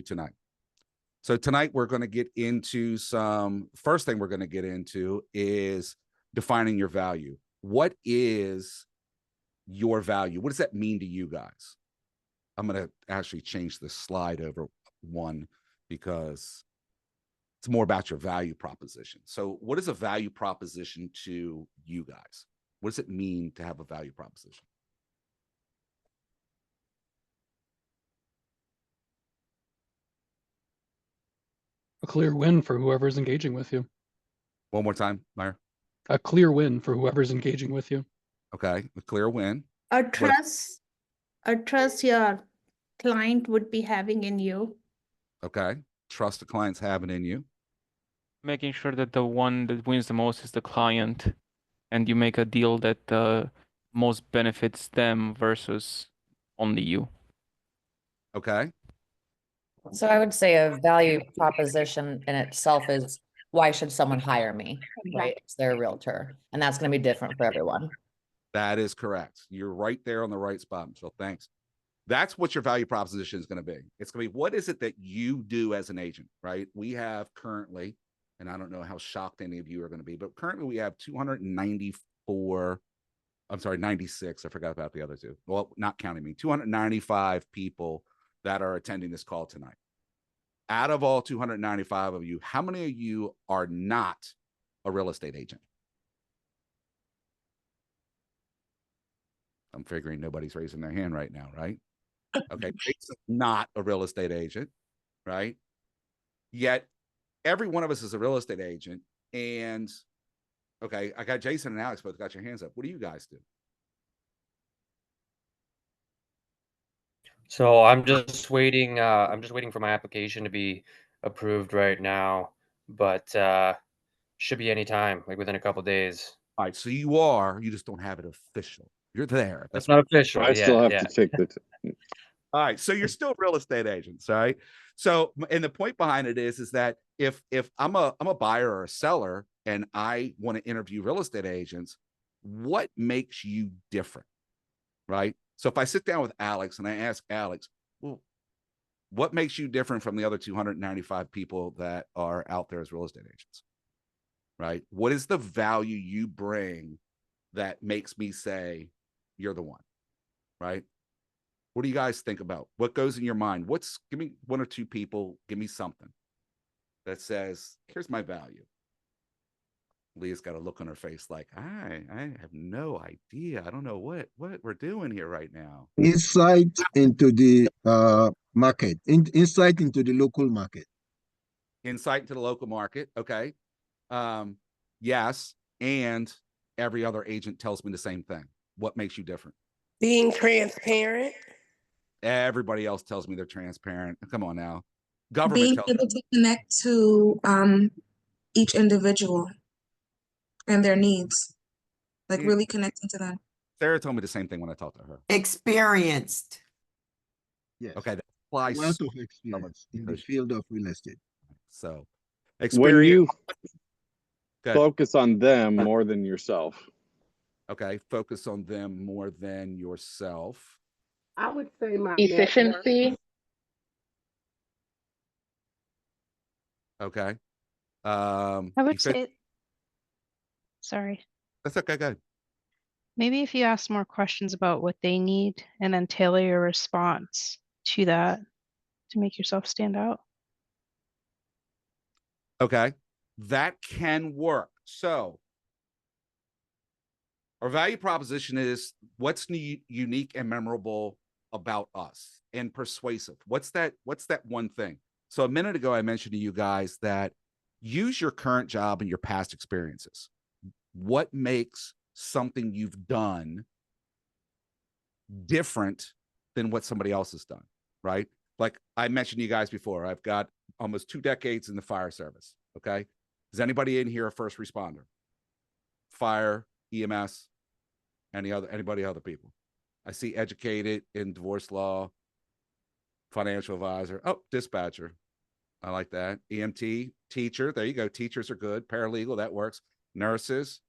tonight. So tonight we're going to get into first thing we're going to get into is defining your value. What is your value? What does that mean to you guys? I'm going to actually change the slide over one because it's more about your value proposition. So what is a value proposition to you guys? What does it mean to have a value proposition? A clear win for whoever's engaging with you. One more time, Meyer. A clear win for whoever's engaging with you. Okay, a clear win. A trust your client would be having in you. Okay, trust the client's having in you. Making sure that the one that wins the most is the client, and you make a deal that most benefits them versus only you. Okay. So I would say a value proposition in itself is, why should someone hire me? Right? It's their realtor. And that's going to be different for everyone. That is correct. You're right there on the right spot, Michelle. Thanks. That's what your value proposition is going to be. It's going to be, what is it that you do as an agent, right? We have currently, and I don't know how shocked any of you are going to be, but currently we have 96. I forgot about the other two. Well, not counting me, 295 people that are attending this call tonight. Out of all 295 of you, how many of you are not a real estate agent? I'm figuring nobody's raising their hand right now, right? Okay, Jason's not a real estate agent, right? Yet every one of us is a real estate agent. And okay, I got Jason and Alex both got your hands up. What do you guys do? So I'm just waiting for my application to be approved right now, but should be any time, like within a couple days. All right, so you just don't have it official. You're there. That's not official. I still have to take the. All right, so you're still real estate agents, right? So, and the point behind it is that if I'm a buyer or a seller and I want to interview real estate agents, what makes you different, right? So if I sit down with Alex and I ask Alex, well, what makes you different from the other 295 people that are out there as real estate agents, right? What is the value you bring that makes me say you're the one, right? What do you guys think about? What goes in your mind? Give me one or two people, give me something that says, here's my value. Leah's got a look on her face like, I have no idea. I don't know what we're doing here right now. Insight into the market, insight into the local market. Insight into the local market. Okay. Yes. And every other agent tells me the same thing. What makes you different? Being transparent. Everybody else tells me they're transparent. Come on now. Government being able to connect to each individual and their needs, like really connecting to them. Sarah told me the same thing when I talked to her. Experienced. Yes. Okay, that applies. Wealth of experience in the field of real estate. So, When you okay. focus on them more than yourself. Okay, focus on them more than yourself. I would say my efficiency. Okay. I would say, sorry. That's okay, go ahead. Maybe if you ask more questions about what they need and then tailor your response to that to make yourself stand out. Okay, that can work. So our value proposition is what's unique and memorable about us and persuasive. What's that one thing? So a minute ago, I mentioned to you guys that use your current job and your past experiences. What makes something you've done different than what somebody else has done, right? Like I mentioned to you guys before, I've got almost 2 decades in the fire service, okay? Is anybody in here a first responder? Fire, EMS, anybody other people? I see educated in divorce law, financial advisor, oh, dispatcher. I like that. EMT, teacher, there you go. Teachers are good. Paralegal, that works. Nurses,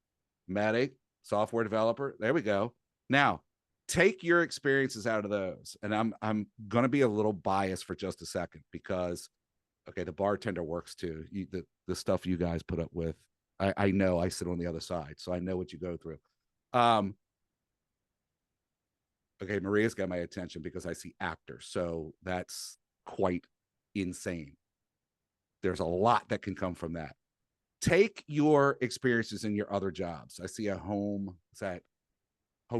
medic, software developer, there we go. Now, take your experiences out of those. And I'm going to be a little biased for just a second because, okay, the bartender works too. The stuff you guys put up with, I know I sit on the other side, so I know what you go through. Okay, Maria's got my attention because I see actors, so that's quite insane. There's a lot that can come from that. Take your experiences in your other jobs. I see a home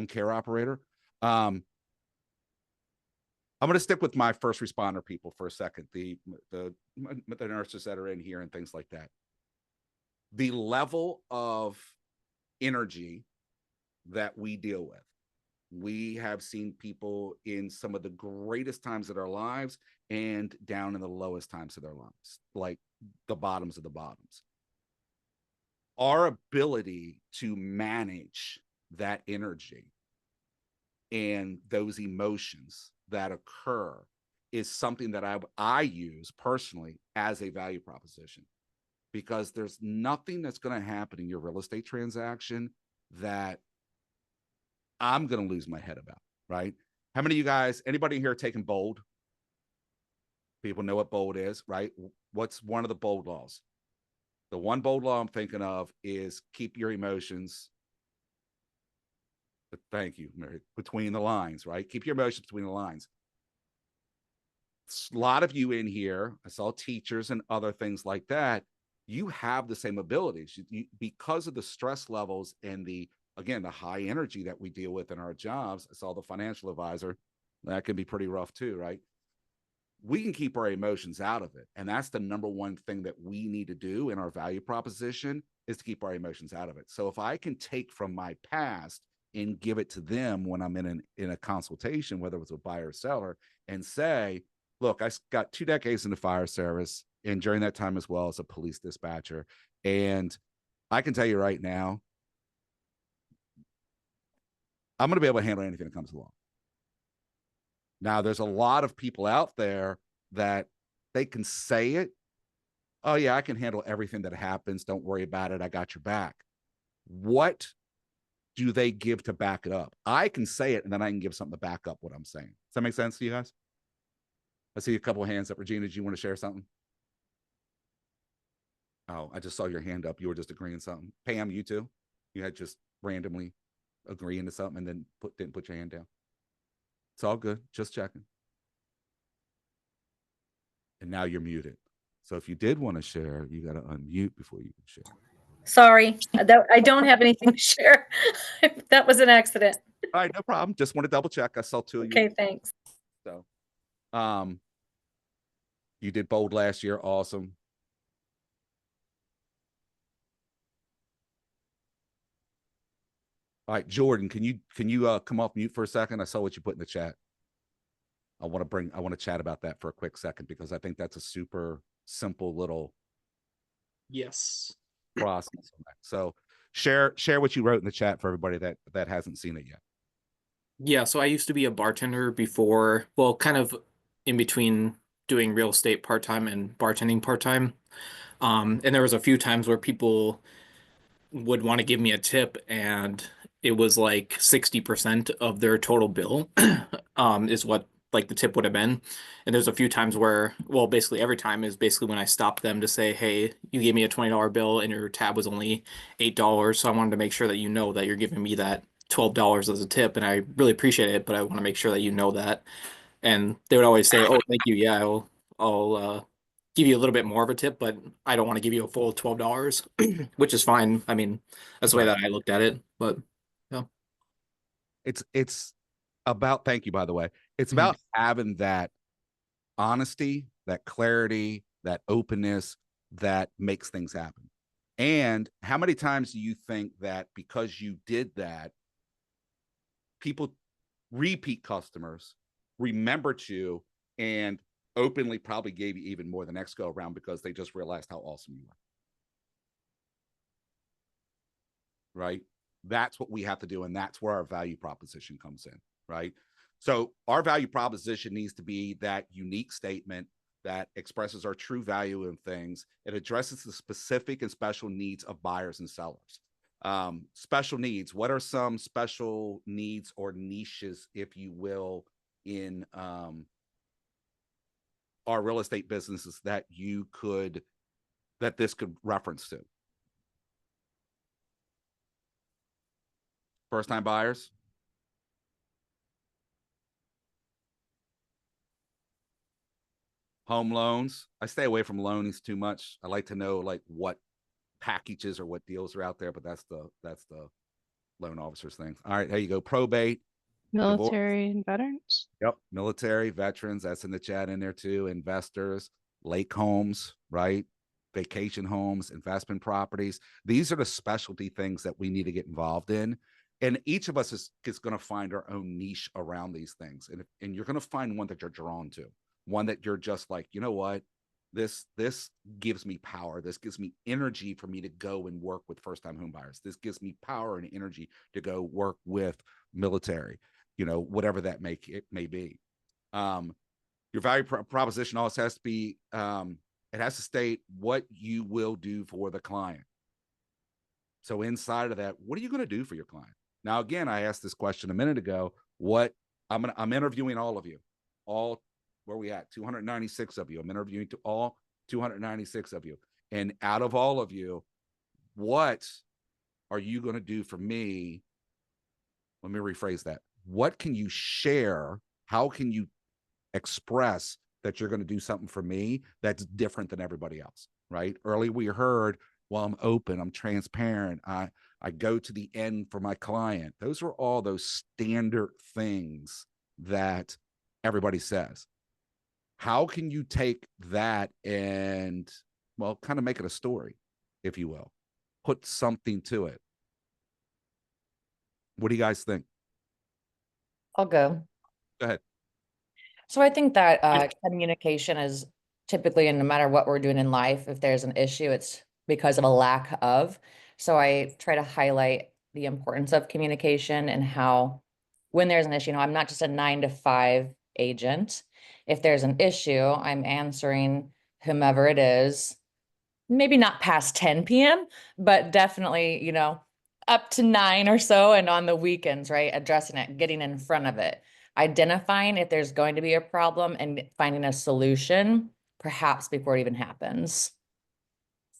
care operator. I'm going to stick with my first responder people for a second, the nurses that are in here and things like that. The level of energy that we deal with. We have seen people in some of the greatest times of their lives and down in the lowest times of their lives, like the bottoms of the bottoms. Our ability to manage that energy and those emotions that occur is something that I use personally as a value proposition, because there's nothing that's going to happen in your real estate transaction that I'm going to lose my head about, right? How many of you guys, anybody here taking BOLD? People know what BOLD is, right? What's one of the BOLD laws? The one BOLD law I'm thinking of is keep your emotions. Thank you, Mary. Between the lines, right? Keep your emotions between the lines. A lot of you in here, I saw teachers and other things like that. You have the same abilities because of the stress levels and again, the high energy that we deal with in our jobs. I saw the financial advisor. That can be pretty rough too, right? We can keep our emotions out of it. And that's the number one thing that we need to do in our value proposition, is to keep our emotions out of it. So if I can take from my past and give it to them when I'm in a consultation, whether it's a buyer or seller, and say, look, I got 2 decades in the fire service, and during that time as well as a police dispatcher. And I can tell you right now, I'm going to be able to handle anything that comes along. Now, there's a lot of people out there that they can say it. Oh, yeah, I can handle everything that happens. Don't worry about it. I got your back. What do they give to back it up? I can say it, and then I can give something to back up what I'm saying. Does that make sense to you guys? I see a couple of hands up. Regina, did you want to share something? Oh, I just saw your hand up. You were just agreeing something. Pam, you too? You had just randomly agreeing to something and then didn't put your hand down. It's all good. Just checking. And now you're muted. So if you did want to share, you got to unmute before you can share. Sorry, I don't have anything to share. That was an accident. All right, no problem. Just want to double check. I saw 2 of you. Okay, thanks. So, you did BOLD last year. Awesome. All right, Jordan, can you come off mute for a second? I saw what you put in the chat. I want to chat about that for a quick second, because I think that's a super simple little process. So share what you wrote in the chat for everybody that hasn't seen it yet. Yeah, so I used to be a bartender before, well, kind of in between doing real estate part-time and bartending part-time. And there was a few times where people would want to give me a tip, and it was like 60% of their total bill is what like the tip would have been. And there's a few times where, well, basically every time is basically when I stopped them to say, hey, you gave me a $20 bill and your tab was only $8. So I wanted to make sure that you know that you're giving me that $12 as a tip, and I really appreciate it, but I want to make sure that you know that. And they would always say, oh, thank you. Yeah, I'll give you a little bit more of a tip, but I don't want to give you a full $12, which is fine. I mean, that's the way that I looked at it, but yeah. It's about, thank you, by the way. It's about having that honesty, that clarity, that openness that makes things happen. And how many times do you think that because you did that, people, repeat customers, remembered you and openly probably gave you even more the next go around because they just realized how awesome you are? Right? That's what we have to do. And that's where our value proposition comes in, right? So our value proposition needs to be that unique statement that expresses our true value in things. It addresses the specific and special needs of buyers and sellers. Special needs. What are some special needs or niches, if you will, in our real estate businesses that this could reference to? First time buyers. Home loans. I stay away from loans too much. I like to know like what packages or what deals are out there, but that's the loan officer's thing. All right, there you go. Probate. Military and veterans. Yep. Military, veterans, that's in the chat in there too. Investors, lake homes, right? Vacation homes, investment properties. These are the specialty things that we need to get involved in. And each of us is going to find our own niche around these things. And you're going to find one that you're drawn to, one that you're just like, you know what? This gives me power. This gives me energy for me to go and work with first-time home buyers. This gives me power and energy to go work with military, you know, whatever that may be. Your value proposition also has to be, it has to state what you will do for the client. So inside of that, what are you going to do for your client? Now, again, I asked this question a minute ago. I'm interviewing all of you, where we at? 296 of you. I'm interviewing to all 296 of you. And out of all of you, what are you going to do for me? Let me rephrase that. What can you share? How can you express that you're going to do something for me that's different than everybody else, right? Earlier we heard, well, I'm open, I'm transparent, I go to the end for my client. Those are all those standard things that everybody says. How can you take that and, well, kind of make it a story, if you will, put something to it? What do you guys think? I'll go. Go ahead. So I think that communication is typically, and no matter what we're doing in life, if there's an issue, it's because of a lack of. So I try to highlight the importance of communication and how when there's an issue, I'm not just a 9 to 5 agent. If there's an issue, I'm answering whomever it is, maybe not past 10 p.m., but definitely, up to 9 or so, and on the weekends, right? Addressing it, getting in front of it, identifying if there's going to be a problem and finding a solution, perhaps before it even happens.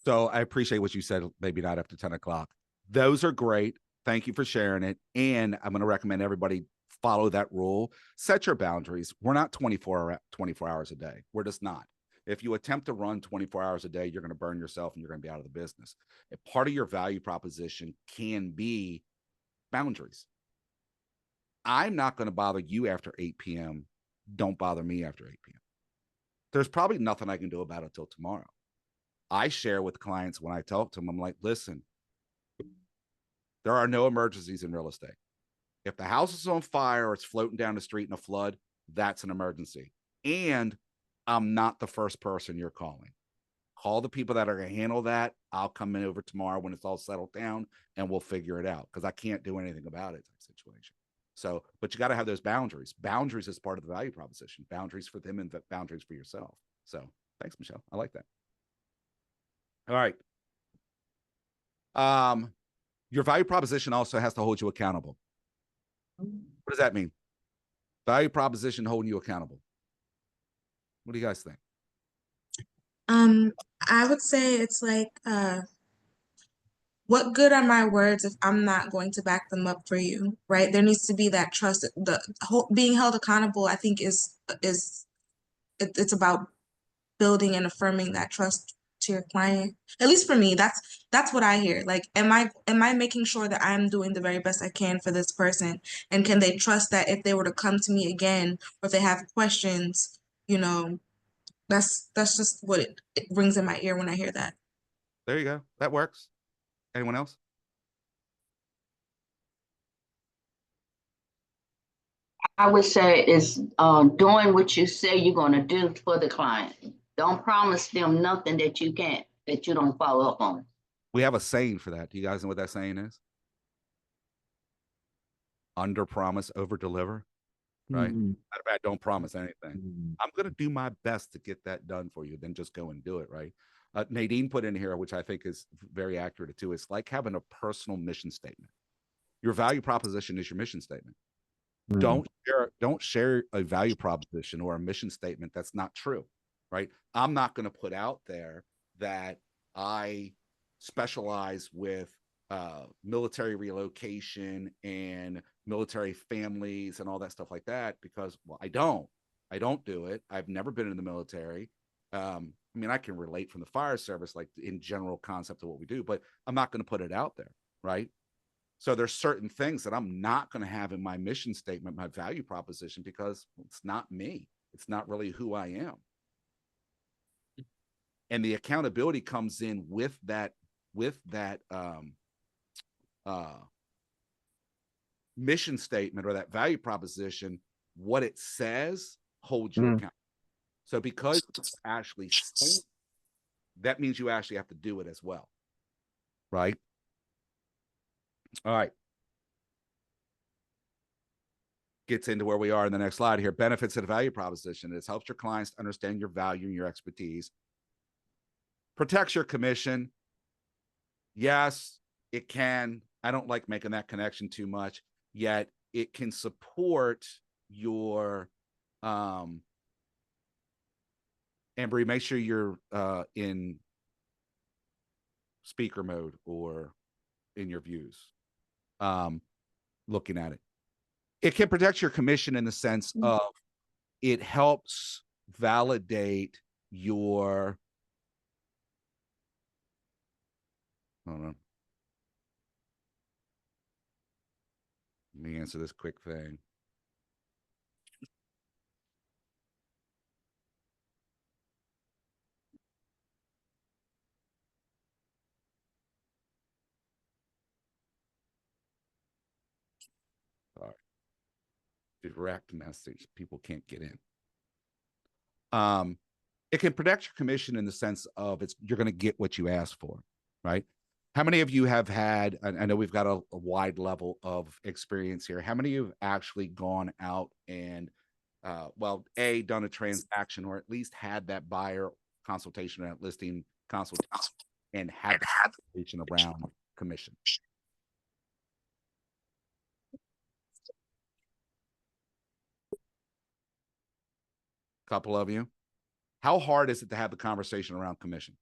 So I appreciate what you said, maybe not up to 10 o'clock. Those are great. Thank you for sharing it. And I'm going to recommend everybody follow that rule. Set your boundaries. We're not 24 hours a day. We're just not. If you attempt to run 24 hours a day, you're going to burn yourself and you're going to be out of the business. And part of your value proposition can be boundaries. I'm not going to bother you after 8 p.m. Don't bother me after 8 p.m. There's probably nothing I can do about it till tomorrow. I share with clients when I talk to them, I'm like, listen, there are no emergencies in real estate. If the house is on fire or it's floating down the street in a flood, that's an emergency. And I'm not the first person you're calling. Call the people that are going to handle that. I'll come in over tomorrow when it's all settled down and we'll figure it out because I can't do anything about it type situation. So, but you got to have those boundaries. Boundaries is part of the value proposition. Boundaries for them and boundaries for yourself. So thanks, Michelle. I like that. All right. Your value proposition also has to hold you accountable. What does that mean? Value proposition holding you accountable. What do you guys think? I would say it's like, what good are my words if I'm not going to back them up for you, right? There needs to be that trust. The whole being held accountable, I think, it's about building and affirming that trust to your client. At least for me, that's what I hear. Like, am I making sure that I'm doing the very best I can for this person? And can they trust that if they were to come to me again, or if they have questions, that's just what it rings in my ear when I hear that. There you go. That works. Anyone else? I would say it's doing what you say you're going to do for the client. Don't promise them nothing that you don't follow up on. We have a saying for that. Do you guys know what that saying is? Under promise, over deliver. Right? Matter of fact, don't promise anything. I'm going to do my best to get that done for you. Then just go and do it. Right? Nadine put in here, which I think is very accurate too. It's like having a personal mission statement. Your value proposition is your mission statement. Don't share a value proposition or a mission statement that's not true, right? I'm not going to put out there that I specialize with military relocation and military families and all that stuff like that, because, well, I don't do it. I've never been in the military. I mean, I can relate from the fire service, like in general concept of what we do, but I'm not going to put it out there, right? So there's certain things that I'm not going to have in my mission statement, my value proposition, because it's not me. It's not really who I am. And the accountability comes in with that mission statement or that value proposition. What it says holds you accountable. So because it's actually saying, that means you actually have to do it as well, right? All right. Gets into where we are in the next slide here. Benefits of the value proposition. It helps your clients understand your value and your expertise. Protects your commission. Yes, it can. I don't like making that connection too much, yet it can support your Amber, make sure you're in speaker mode or in your views. Looking at it. It can protect your commission in the sense of it helps validate your, hold on. Let me answer this quick thing. Direct message, people can't get in. It can protect your commission in the sense of you're going to get what you ask for, right? How many of you have had, I know we've got a wide level of experience here. How many of you have actually gone out and, well, done a transaction or at least had that buyer consultation or that listing consultation and had the conversation around commission? Couple of you. How hard is it to have the conversation around commission?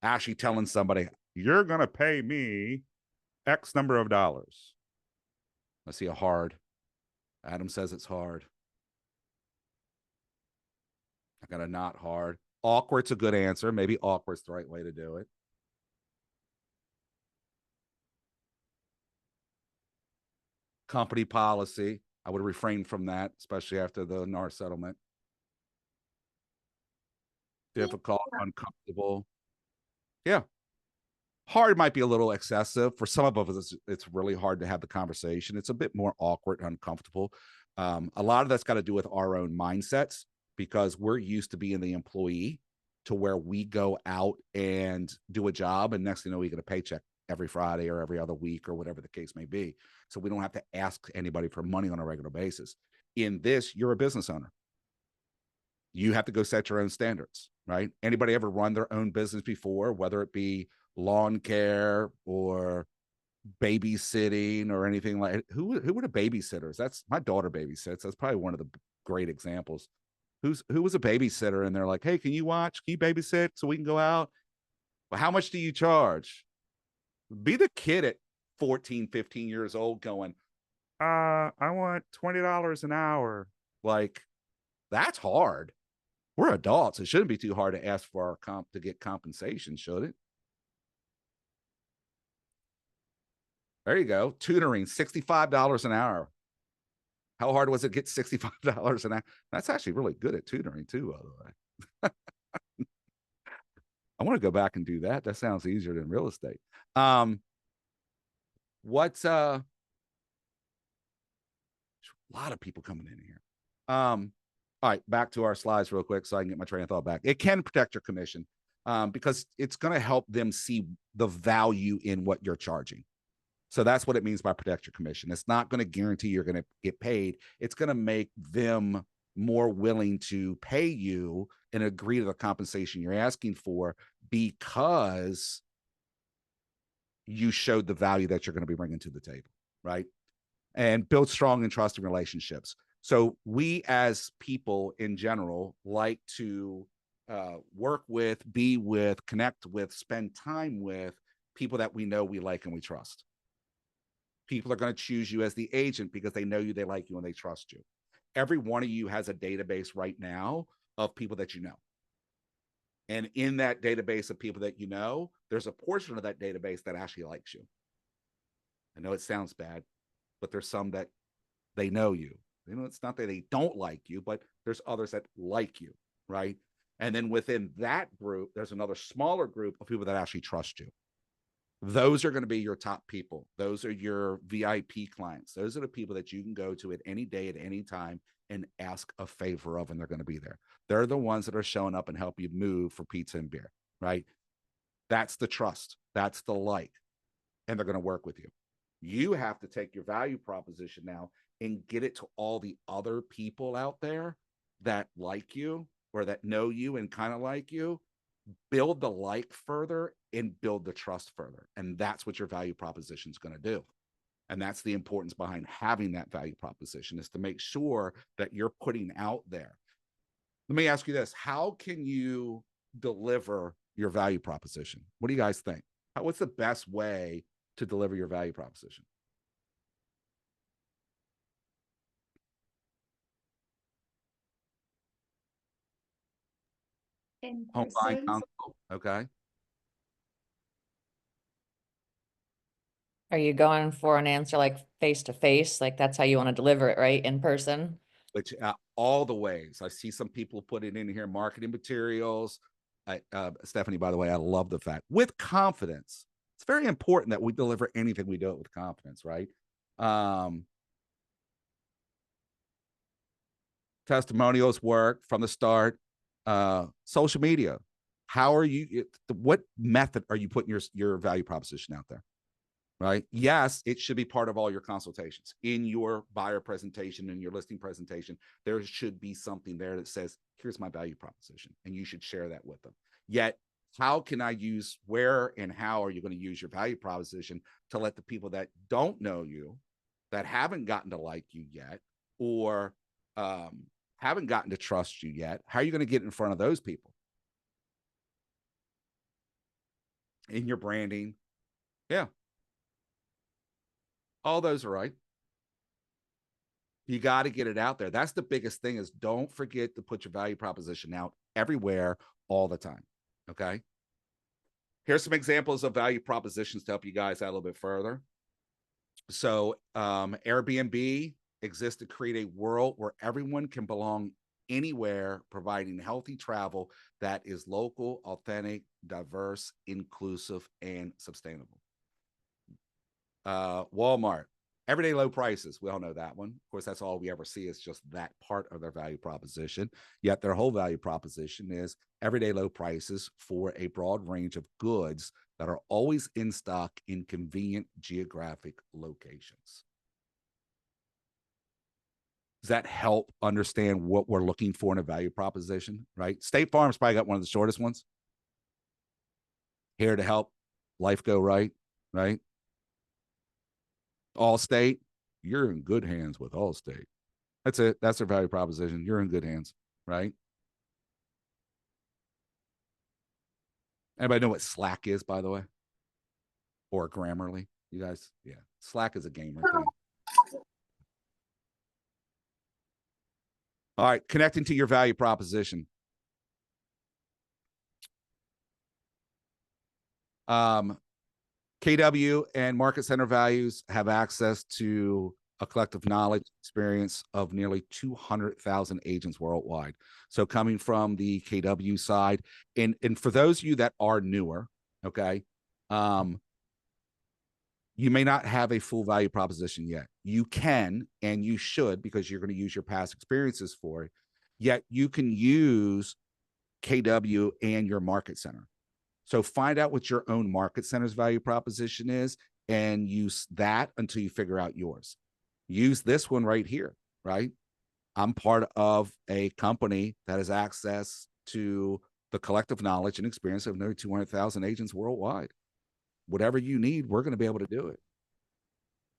Actually telling somebody, you're going to pay me X number of dollars. I see a hard. Adam says it's hard. I got a not hard. Awkward's a good answer. Maybe awkward's the right way to do it. Company policy. I would refrain from that, especially after the NAR settlement. Difficult, uncomfortable. Yeah. Hard might be a little excessive. For some of us, it's really hard to have the conversation. It's a bit more awkward, uncomfortable. A lot of that's got to do with our own mindsets, because we're used to being the employee to where we go out and do a job, and next thing you know, we get a paycheck every Friday or every other week or whatever the case may be. So we don't have to ask anybody for money on a regular basis. In this, you're a business owner. You have to go set your own standards, right? Anybody ever run their own business before, whether it be lawn care or babysitting or anything like who were the babysitters? That's my daughter babysits. That's probably one of the great examples. Who was a babysitter and they're like, hey, can you babysit so we can go out? Well, how much do you charge? Be the kid at 14, 15 years old going, I want $20 an hour. Like, that's hard. We're adults. It shouldn't be too hard to ask for our to get compensation, should it? There you go. Tutoring, $65 an hour. How hard was it to get $65 an hour? That's actually really good at tutoring too, by the way. I want to go back and do that. That sounds easier than real estate. What's a lot of people coming in here. All right, back to our slides real quick so I can get my train of thought back. It can protect your commission because it's going to help them see the value in what you're charging. So that's what it means by protect your commission. It's not going to guarantee you're going to get paid. It's going to make them more willing to pay you and agree to the compensation you're asking for because you showed the value that you're going to be bringing to the table, right? And build strong and trusting relationships. So we as people in general like to work with, be with, connect with, spend time with people that we know, we like, and we trust. People are going to choose you as the agent because they know you, they like you, and they trust you. Every one of you has a database right now of people that you know. And in that database of people that you know, there's a portion of that database that actually likes you. I know it sounds bad, but there's some that they know you. You know, it's not that they don't like you, but there's others that like you, right? And then within that group, there's another smaller group of people that actually trust you. Those are going to be your top people. Those are your VIP clients. Those are the people that you can go to at any day, at any time, and ask a favor of, and they're going to be there. They're the ones that are showing up and help you move for pizza and beer, right? That's the trust. That's the like. And they're going to work with you. You have to take your value proposition now and get it to all the other people out there that like you or that know you and kind of like you. Build the like further and build the trust further. And that's what your value proposition is going to do. And that's the importance behind having that value proposition, is to make sure that you're putting out there. Let me ask you this. How can you deliver your value proposition? What do you guys think? What's the best way to deliver your value proposition? Home buying council. Okay. Are you going for an answer like face to face? Like that's how you want to deliver it, right? In person? Which all the ways. I see some people put it in here, marketing materials. Stephanie, by the way, I love the fact with confidence. It's very important that we deliver anything we do it with confidence, right? Testimonials work from the start. Social media. How are you? What method are you putting your value proposition out there? Right? Yes, it should be part of all your consultations. In your buyer presentation, in your listing presentation, there should be something there that says, here's my value proposition, and you should share that with them. Yet, how can I use, where and how are you going to use your value proposition to let the people that don't know you, that haven't gotten to like you yet, or haven't gotten to trust you yet, how are you going to get in front of those people? In your branding. Yeah. All those are right. You got to get it out there. That's the biggest thing, is don't forget to put your value proposition out everywhere all the time. Okay. Here's some examples of value propositions to help you guys out a little bit further. So Airbnb exists to create a world where everyone can belong anywhere, providing healthy travel that is local, authentic, diverse, inclusive, and sustainable. Walmart, everyday low prices. We all know that one. Of course, that's all we ever see, is just that part of their value proposition. Yet their whole value proposition is everyday low prices for a broad range of goods that are always in stock in convenient geographic locations. Does that help understand what we're looking for in a value proposition, right? State Farm's probably got one of the shortest ones. Here to help life go right, right? Allstate, you're in good hands with Allstate. That's it. That's their value proposition. You're in good hands, right? Anybody know what Slack is, by the way? Or Grammarly? You guys? Yeah. Slack is a gamer thing. All right. Connecting to your value proposition. KW and Market Center Values have access to a collective knowledge experience of nearly 200,000 agents worldwide. So coming from the KW side, and for those of you that are newer, okay, you may not have a full value proposition yet. You can, and you should, because you're going to use your past experiences for it. Yet you can use KW and your Market Center. So find out what your own Market Center's value proposition is and use that until you figure out yours. Use this one right here, right? I'm part of a company that has access to the collective knowledge and experience of nearly 200,000 agents worldwide. Whatever you need, we're going to be able to do it.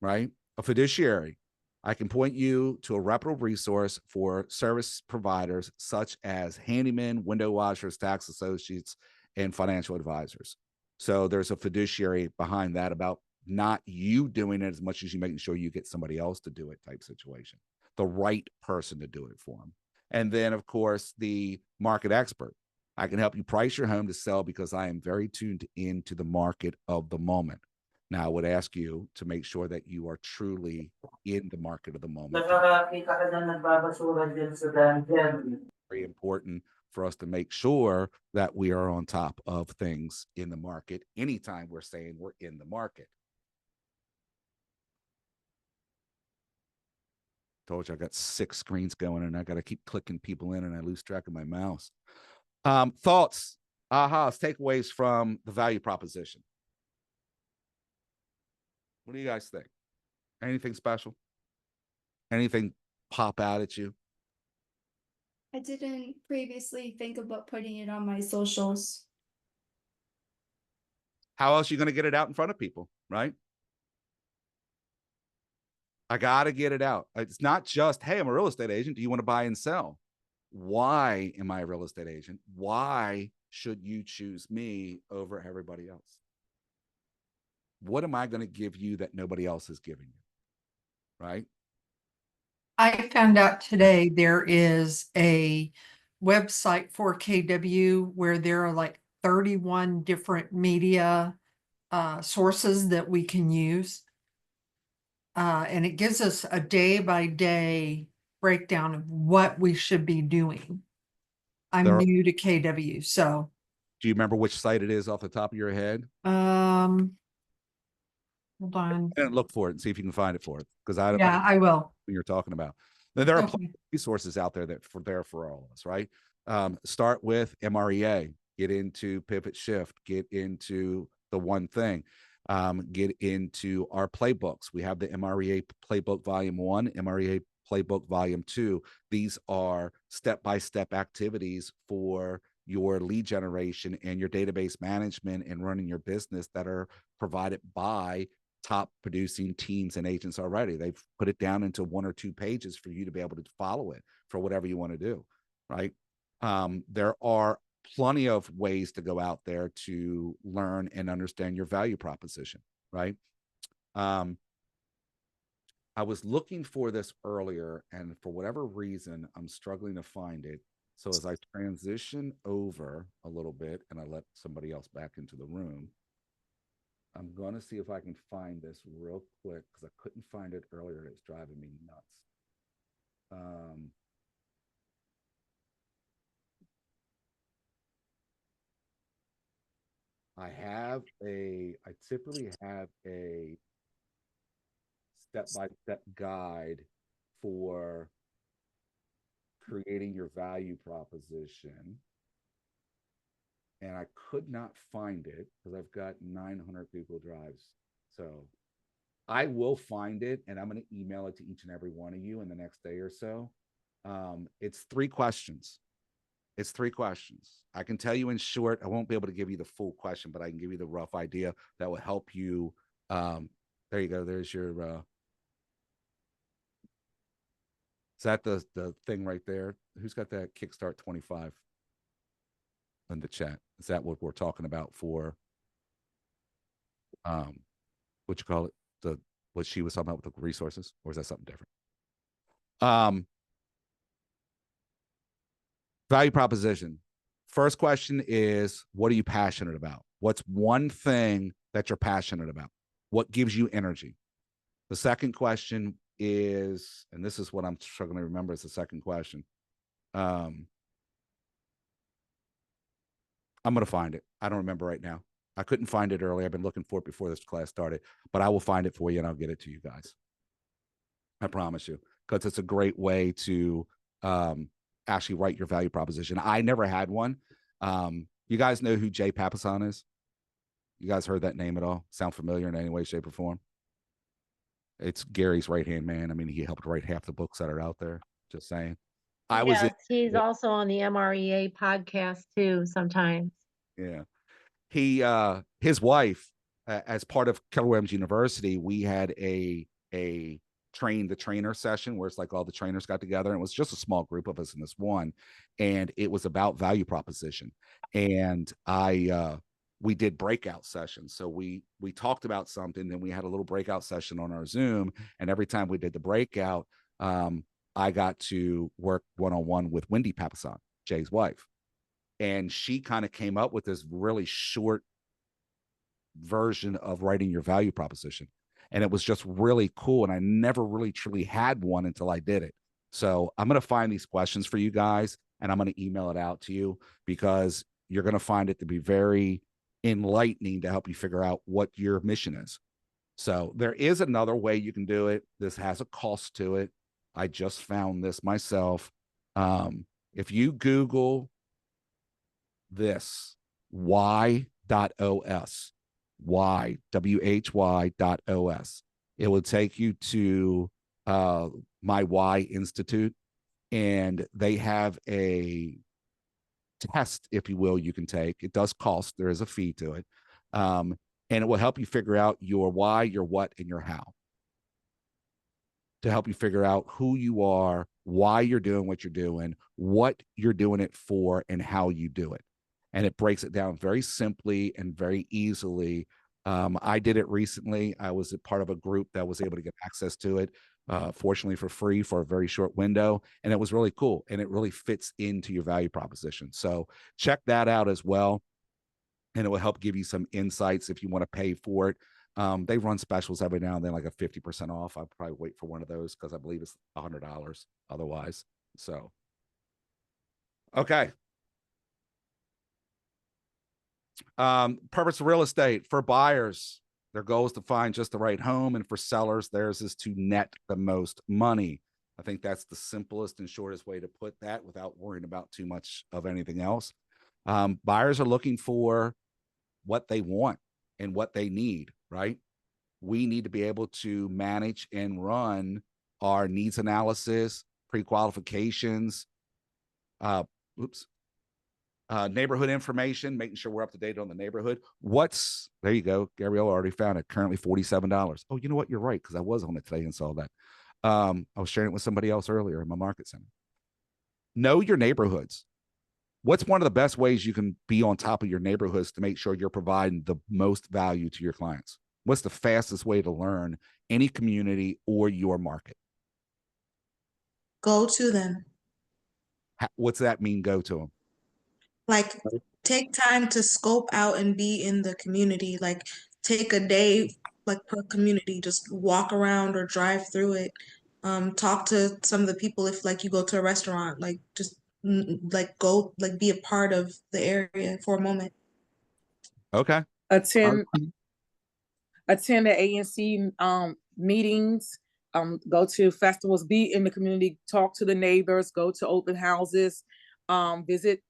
Right? A fiduciary. I can point you to a reputable resource for service providers such as handymen, window washers, tax associates, and financial advisors. So there's a fiduciary behind that about not you doing it as much as you making sure you get somebody else to do it type situation, the right person to do it for them. And then, of course, the market expert. I can help you price your home to sell because I am very tuned into the market of the moment. Now, I would ask you to make sure that you are truly in the market of the moment. Very important for us to make sure that we are on top of things in the market anytime we're saying we're in the market. Told you I got 6 screens going and I got to keep clicking people in and I lose track of my mouse. Thoughts, ahas, takeaways from the value proposition. What do you guys think? Anything special? Anything pop out at you? I didn't previously think about putting it on my socials. How else are you going to get it out in front of people, right? I got to get it out. It's not just, hey, I'm a real estate agent. Do you want to buy and sell? Why am I a real estate agent? Why should you choose me over everybody else? What am I going to give you that nobody else is giving you? Right? I found out today there is a website for KW where there are like 31 different media sources that we can use. And it gives us a day-by-day breakdown of what we should be doing. I'm new to KW, so. Do you remember which site it is off the top of your head? Hold on. And look for it and see if you can find it for it. Because I don't Yeah, I will. When you're talking about. Now, there are plenty of resources out there that for all of us, right? Start with MREA, get into Pivot Shift, get into the one thing, get into our playbooks. We have the MREA Playbook Volume 1, MREA Playbook Volume 2. These are step-by-step activities for your lead generation and your database management and running your business that are provided by top producing teams and agents already. They've put it down into 1 or 2 pages for you to be able to follow it for whatever you want to do, right? There are plenty of ways to go out there to learn and understand your value proposition, right? I was looking for this earlier, and for whatever reason, I'm struggling to find it. So as I transition over a little bit and I let somebody else back into the room, I'm going to see if I can find this real quick because I couldn't find it earlier and it's driving me nuts. I typically have a step-by-step guide for creating your value proposition. And I could not find it because I've got 900 Google Drives. So I will find it and I'm going to email it to each and every one of you in the next day or so. It's 3 questions. It's 3 questions. I can tell you in short, I won't be able to give you the full question, but I can give you the rough idea that will help you. There you go. There's your, is that the thing right there? Who's got that Kickstart 25 in the chat? Is that what we're talking about for, what you call it? What she was talking about with the resources, or is that something different? Value proposition. First question is, what are you passionate about? What's one thing that you're passionate about? What gives you energy? The second question is, and this is what I'm struggling to remember is the second question. I'm going to find it. I don't remember right now. I couldn't find it earlier. I've been looking for it before this class started, but I will find it for you and I'll get it to you guys. I promise you, because it's a great way to actually write your value proposition. I never had one. You guys know who Jay Papasan is? You guys heard that name at all? Sound familiar in any way, shape, or form? It's Gary's right-hand man. I mean, he helped write half the books that are out there. Just saying. I was, Yes, he's also on the MREA podcast too sometimes. yeah. He, his wife, as part of Keller Williams University, we had a train the trainer session where it's like all the trainers got together, and it was just a small group of us in this one, and it was about value proposition. And we did breakout sessions. So we talked about something, then we had a little breakout session on our Zoom, and every time we did the breakout, I got to work one-on-one with Wendy Papasan, Jay's wife. And she kind of came up with this really short version of writing your value proposition. And it was just really cool. And I never really truly had one until I did it. So I'm going to find these questions for you guys, and I'm going to email it out to you, because you're going to find it to be very enlightening to help you figure out what your mission is. So there is another way you can do it. This has a cost to it. I just found this myself. If you Google this, why.os, why.os, it will take you to my Why Institute, and they have a test, if you will, you can take. It does cost. There is a fee to it. And it will help you figure out your why, your what, and your how, to help you figure out who you are, why you're doing what you're doing, what you're doing it for, and how you do it. And it breaks it down very simply and very easily. I did it recently. I was a part of a group that was able to get access to it, fortunately for free for a very short window. And it was really cool. And it really fits into your value proposition. So check that out as well. And it will help give you some insights if you want to pay for it. They run specials every now and then, like a 50% off. I'll probably wait for one of those because I believe it's $100 otherwise. So, okay. Purpose of real estate: for buyers, their goal is to find just the right home, and for sellers, theirs is to net the most money. I think that's the simplest and shortest way to put that without worrying about too much of anything else. Buyers are looking for what they want and what they need, right? We need to be able to manage and run our needs analysis, pre-qualifications, neighborhood information, making sure we're up to date on the neighborhood. There you go. Gabrielle already found it. Currently $47. Oh, you know what? You're right, because I was on it today and saw that. I was sharing it with somebody else earlier in my market center. Know your neighborhoods. What's one of the best ways you can be on top of your neighborhoods to make sure you're providing the most value to your clients? What's the fastest way to learn any community or your market? Go to them. What's that mean, go to them? Like, take time to scope out and be in the community. Like, take a day, like, per community, just walk around or drive through it. Talk to some of the people. If, like, you go to a restaurant, like, just like go, like, be a part of the area for a moment. Okay. Attend the ANC meetings, go to festivals, be in the community, talk to the neighbors, go to open houses, visit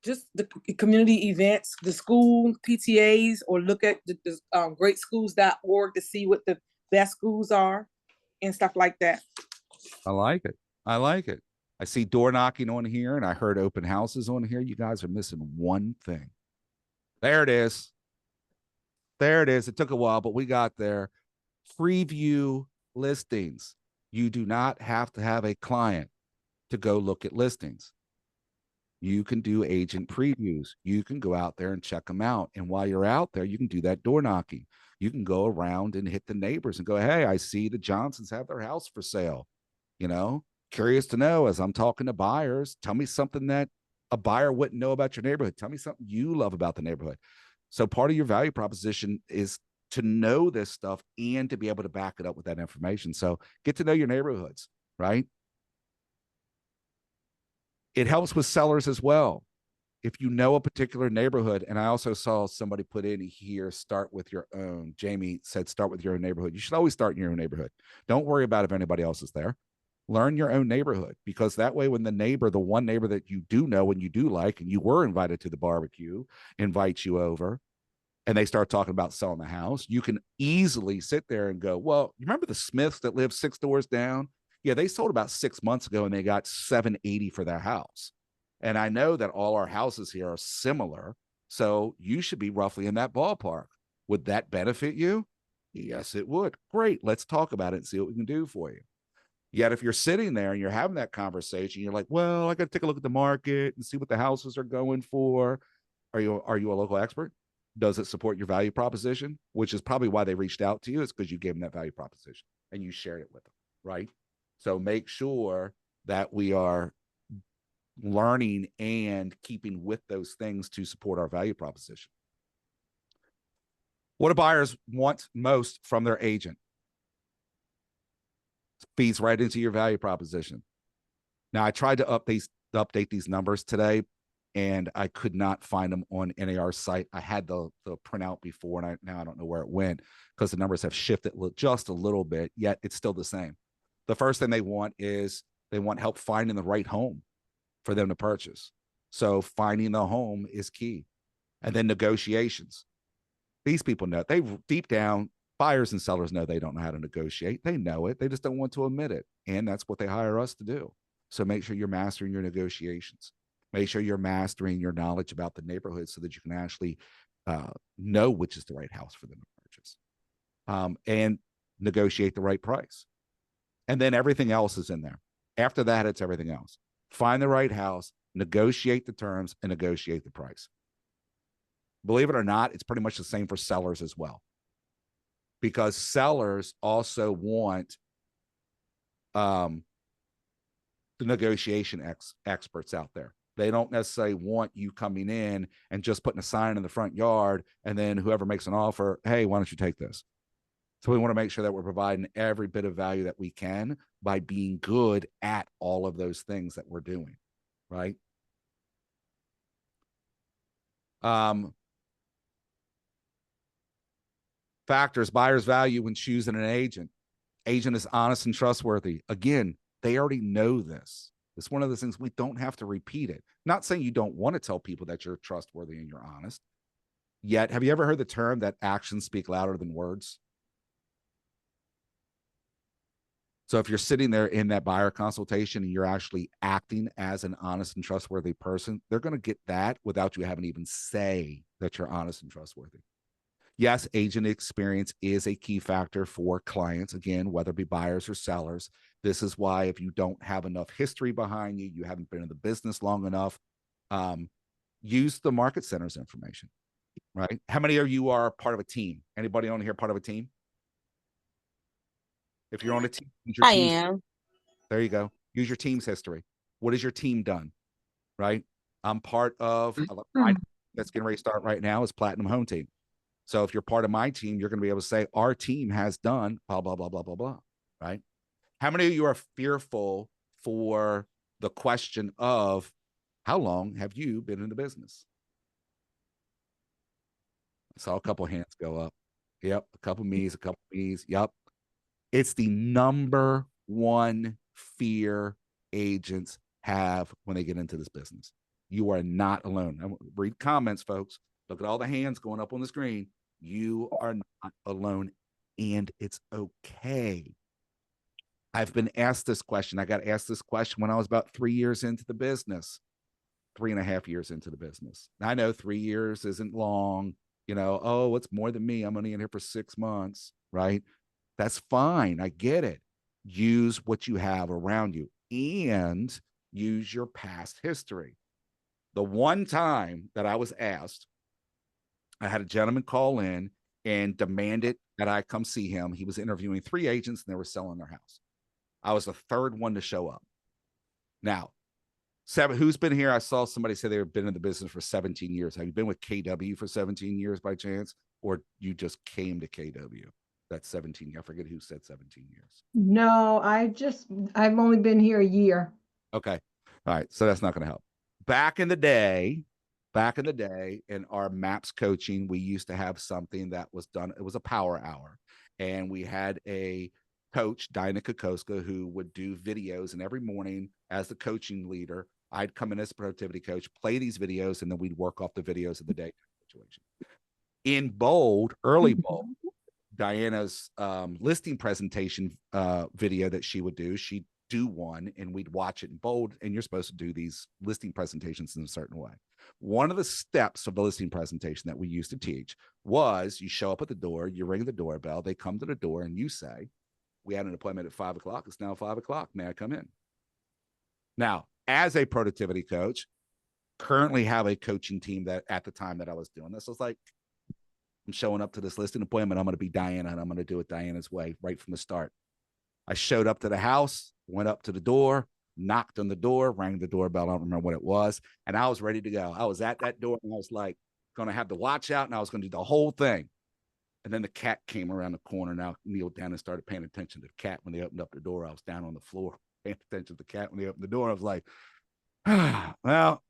just the community events, the school PTAs, or look at the greatschools.org to see what the best schools are and stuff like that. I like it. I like it. I see door knocking on here, and I heard open houses on here. You guys are missing one thing. There it is. There it is. It took a while, but we got there. Preview listings. You do not have to have a client to go look at listings. You can do agent previews. You can go out there and check them out. And while you're out there, you can do that door knocking. You can go around and hit the neighbors and go, hey, I see the Johnsons have their house for sale. You know, curious to know, as I'm talking to buyers, tell me something that a buyer wouldn't know about your neighborhood. Tell me something you love about the neighborhood. So part of your value proposition is to know this stuff and to be able to back it up with that information. So get to know your neighborhoods, right? It helps with sellers as well. If you know a particular neighborhood, and I also saw somebody put in here, start with your own. Jamie said, start with your own neighborhood. You should always start in your own neighborhood. Don't worry about if anybody else is there. Learn your own neighborhood, because that way when the one neighbor that you do know and you do like, and you were invited to the barbecue, invites you over, and they start talking about selling the house, you can easily sit there and go, well, you remember the Smiths that live 6 doors down? Yeah, they sold about 6 months ago and they got $780 for their house. And I know that all our houses here are similar. So you should be roughly in that ballpark. Would that benefit you? Yes, it would. Great. Let's talk about it and see what we can do for you. Yet if you're sitting there and you're having that conversation, you're like, well, I got to take a look at the market and see what the houses are going for. Are you a local expert? Does it support your value proposition? Which is probably why they reached out to you, is because you gave them that value proposition and you shared it with them, right? So make sure that we are learning and keeping with those things to support our value proposition. What do buyers want most from their agent? Feeds right into your value proposition. Now, I tried to update these numbers today, and I could not find them on NAR's site. I had the printout before, and now I don't know where it went because the numbers have shifted just a little bit, yet it's still the same. The first thing they want is they want help finding the right home for them to purchase. So finding the home is key. And then negotiations. These people know, they deep down, buyers and sellers know they don't know how to negotiate. They know it. They just don't want to admit it. And that's what they hire us to do. So make sure you're mastering your negotiations. Make sure you're mastering your knowledge about the neighborhood so that you can actually know which is the right house for them to purchase, and negotiate the right price. And then everything else is in there. After that, it's everything else. Find the right house, negotiate the terms, and negotiate the price. Believe it or not, it's pretty much the same for sellers as well. Because sellers also want the negotiation experts out there. They don't necessarily want you coming in and just putting a sign in the front yard and then whoever makes an offer, hey, why don't you take this? So we want to make sure that we're providing every bit of value that we can by being good at all of those things that we're doing, right? Factors buyers value when choosing an agent. Agent is honest and trustworthy. Again, they already know this. It's one of those things we don't have to repeat it. Not saying you don't want to tell people that you're trustworthy and you're honest. Yet, have you ever heard the term that actions speak louder than words? So if you're sitting there in that buyer consultation and you're actually acting as an honest and trustworthy person, they're going to get that without you having to even say that you're honest and trustworthy. Yes, agent experience is a key factor for clients, again, whether it be buyers or sellers. This is why if you don't have enough history behind you, you haven't been in the business long enough, use the Market Center's information, right? How many of you are part of a team? Anybody on here part of a team? If you're on a team, use your team's history. There you go. Use your team's history. What has your team done, right? I'm part of, that's getting ready to start right now, is Platinum Home Team. So if you're part of my team, you're going to be able to say, our team has done blah, blah, blah, blah, blah, blah, right? How many of you are fearful for the question of how long have you been in the business? I saw a couple of hands go up. Yep. A couple of me's, a couple of me's. Yep. It's the number one fear agents have when they get into this business. You are not alone. Read comments, folks. Look at all the hands going up on the screen. You are not alone, and it's okay. I've been asked this question. I got asked this question when I was about 3 years into the business, 3.5 years into the business. I know 3 years isn't long. You know, oh, it's more than me. I'm only in here for 6 months, right? That's fine. I get it. Use what you have around you and use your past history. The one time that I was asked, I had a gentleman call in and demanded that I come see him. He was interviewing 3 agents and they were selling their house. I was the third one to show up. Now, who's been here? I saw somebody say they've been in the business for 17 years. Have you been with KW for 17 years by chance? Or you just came to KW? That's 17. I forget who said 17 years. No, I've only been here a year. Okay. All right. So that's not going to help. Back in the day, in our MAPS coaching, we used to have something that was done. It was a power hour. And we had a coach, Dinah Kokoska, who would do videos. And every morning as the coaching leader, I'd come in as a productivity coach, play these videos, and then we'd work off the videos of the day situation. In bold, early bold, Diana's listing presentation video that she would do, she'd do one, and we'd watch it in bold, and you're supposed to do these listing presentations in a certain way. One of the steps of the listing presentation that we used to teach was you show up at the door, you ring the doorbell, they come to the door, and you say, we had an appointment at 5 o'clock. It's now 5 o'clock. May I come in? Now, as a productivity coach, currently have a coaching team that at the time that I was doing this, I was like, I'm showing up to this listing appointment. I'm going to be Diana, and I'm going to do it Diana's way right from the start. I showed up to the house, went up to the door, knocked on the door, rang the doorbell. I don't remember what it was. And I was ready to go. I was at that door, and I was like, going to have the watch out, and I was going to do the whole thing. And then the cat came around the corner, and I kneeled down and started paying attention to the cat. When they opened up the door, I was down on the floor paying attention to the cat. When they opened the door, I was like, well,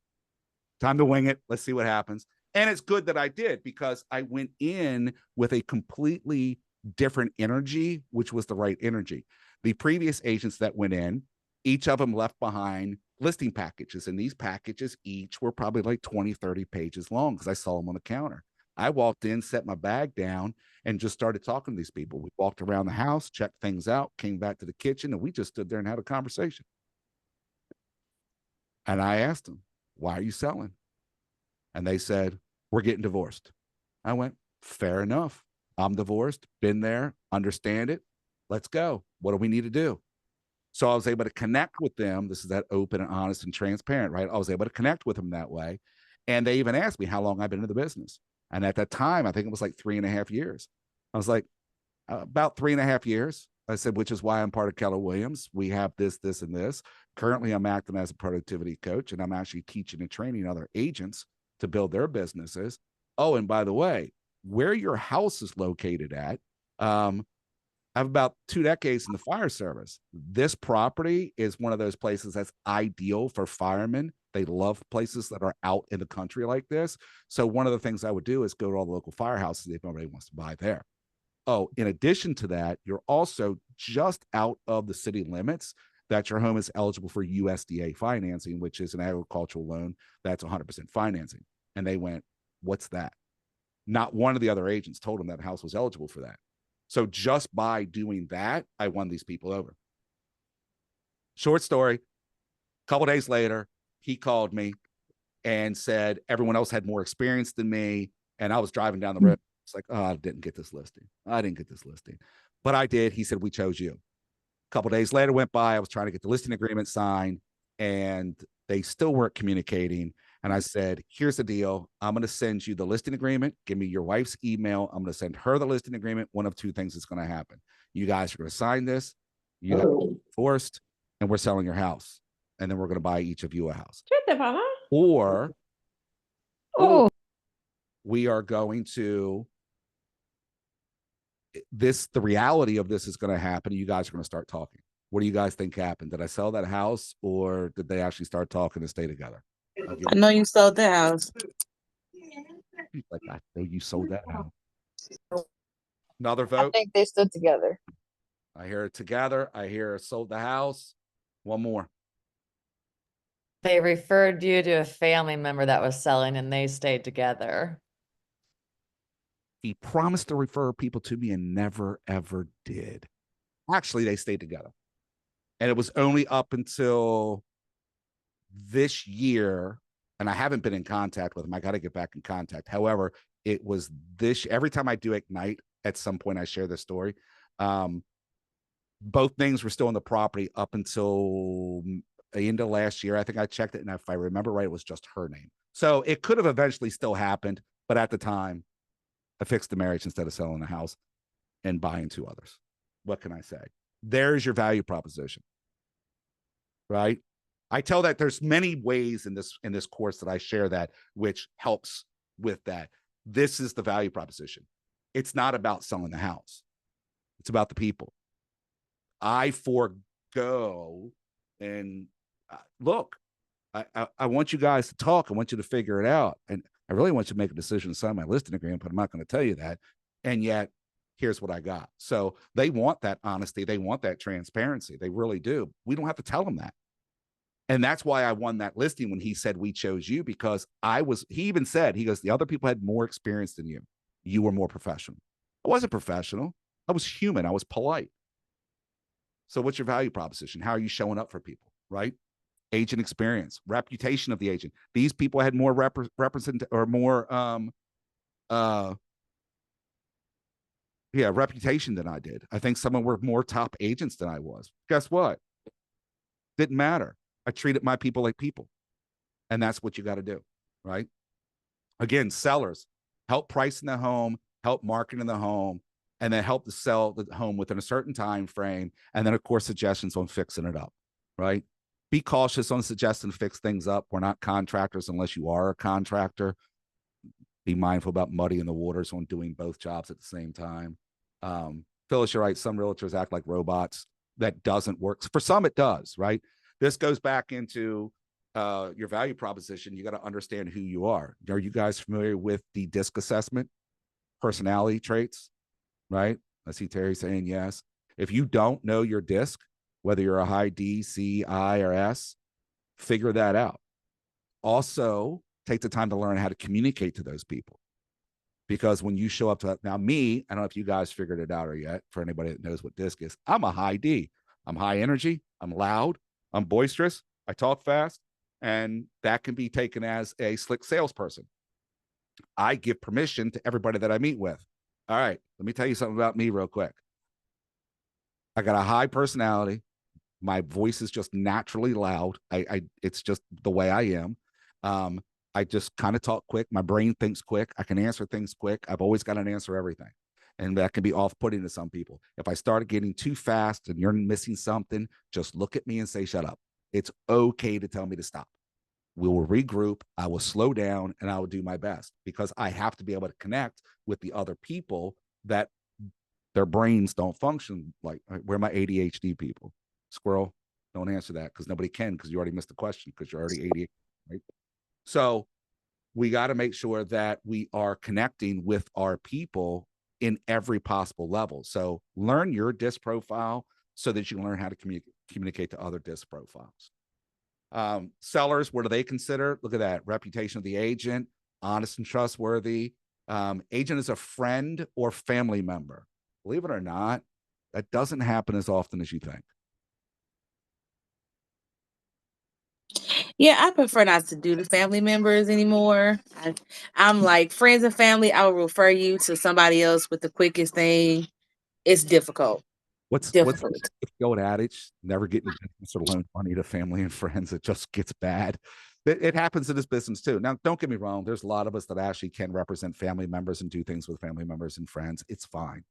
time to wing it. Let's see what happens. And it's good that I did, because I went in with a completely different energy, which was the right energy. The previous agents that went in, each of them left behind listing packages. And these packages each were probably like 20, 30 pages long, because I saw them on the counter. I walked in, set my bag down, and just started talking to these people. We walked around the house, checked things out, came back to the kitchen, and we just stood there and had a conversation. And I asked them, why are you selling? And they said, we're getting divorced. I went, fair enough. I'm divorced, been there, understand it. Let's go. What do we need to do? So I was able to connect with them. This is that open and honest and transparent, right? I was able to connect with them that way. And they even asked me how long I've been in the business. And at that time, I think it was like 3.5 years. I was like, about 3.5 years. I said, which is why I'm part of Keller Williams. We have this, this, and this. Currently, I'm acting as a productivity coach, and I'm actually teaching and training other agents to build their businesses. Oh, and by the way, where your house is located at, I have about 2 decades in the fire service. This property is one of those places that's ideal for firemen. They love places that are out in the country like this. So one of the things I would do is go to all the local firehouses if nobody wants to buy there. Oh, in addition to that, you're also just out of the city limits that your home is eligible for USDA financing, which is an agricultural loan that's 100% financing. And they went, what's that? Not one of the other agents told them that house was eligible for that. So just by doing that, I won these people over. Short story, a couple days later, he called me and said everyone else had more experience than me. And I was driving down the road. It's like, oh, I didn't get this listing. I didn't get this listing. But I did. He said, we chose you. A couple days later went by. I was trying to get the listing agreement signed, and they still weren't communicating. And I said, here's the deal. I'm going to send you the listing agreement. Give me your wife's email. I'm going to send her the listing agreement. One of two things is going to happen. You guys are going to sign this. You guys are divorced, and we're selling your house. And then we're going to buy each of you a house. Or we are going to, the reality of this is going to happen. You guys are going to start talking. What do you guys think happened? Did I sell that house, or did they actually start talking and stay together? I know you sold the house. Like, I know you sold that house. Another vote. I think they stood together. I hear it together. I hear sold the house. One more. They referred you to a family member that was selling, and they stayed together. He promised to refer people to me and never, ever did. Actually, they stayed together. And it was only up until this year, and I haven't been in contact with him. I got to get back in contact. However, it was this, every time I do Ignite, at some point I share this story. Both things were still on the property up until the end of last year. I think I checked it, and if I remember right, it was just her name. So it could have eventually still happened, but at the time, I fixed the marriage instead of selling the house and buying 2 others. What can I say? There's your value proposition, right? I tell that there's many ways in this course that I share that, which helps with that. This is the value proposition. It's not about selling the house. It's about the people. I forego and look, I want you guys to talk. I want you to figure it out. And I really want you to make a decision to sign my listing agreement, but I'm not going to tell you that. And yet, here's what I got. So they want that honesty. They want that transparency. They really do. We don't have to tell them that. And that's why I won that listing when he said, we chose you, because he even said, he goes, the other people had more experience than you. You were more professional. I wasn't professional. I was human. I was polite. So what's your value proposition? How are you showing up for people, right? Agent experience, reputation of the agent. These people had more reputation than I did. I think some were more top agents than I was. Guess what? Didn't matter. I treated my people like people. And that's what you got to do, right? Again, sellers, help price in the home, help market in the home, and then help to sell the home within a certain time frame. And then, of course, suggestions on fixing it up, right? Be cautious on suggesting to fix things up. We're not contractors unless you are a contractor. Be mindful about muddying the waters on doing both jobs at the same time. Phyllis, you're right. Some realtors act like robots. That doesn't work. For some, it does, right? This goes back into your value proposition. You got to understand who you are. Are you guys familiar with the DISC assessment, personality traits, right? I see Terry saying yes. If you don't know your DISC, whether you're a high D, C, I, or S, figure that out. Also, take the time to learn how to communicate to those people. Because when you show up to now me, I don't know if you guys figured it out or yet, for anybody that knows what DISC is, I'm a high D. I'm high energy, I'm loud, I'm boisterous, I talk fast, and that can be taken as a slick salesperson. I give permission to everybody that I meet with. All right, let me tell you something about me real quick. I got a high personality. My voice is just naturally loud. It's just the way I am. I just kind of talk quick. My brain thinks quick. I can answer things quick. I've always got an answer everything. And that can be off-putting to some people. If I start getting too fast and you're missing something, just look at me and say, shut up. It's okay to tell me to stop. We will regroup. I will slow down and I will do my best because I have to be able to connect with the other people that their brains don't function like. Where are my ADHD people? Squirrel, don't answer that because nobody can because you already missed the question because you're already ADHD, right? So we got to make sure that we are connecting with our people in every possible level. So learn your DISC profile so that you can learn how to communicate to other DISC profiles. Sellers, what do they consider? Look at that. Reputation of the agent, honest and trustworthy. Agent is a friend or family member. Believe it or not, that doesn't happen as often as you think. Yeah, I prefer not to do the family members anymore. I'm like friends and family. I will refer you to somebody else with the quickest thing. It's difficult. What's the old adage? Never get into business or loan money to family and friends. It just gets bad. It happens in this business too. Now, don't get me wrong. There's a lot of us that actually can represent family members and do things with family members and friends. It's fine.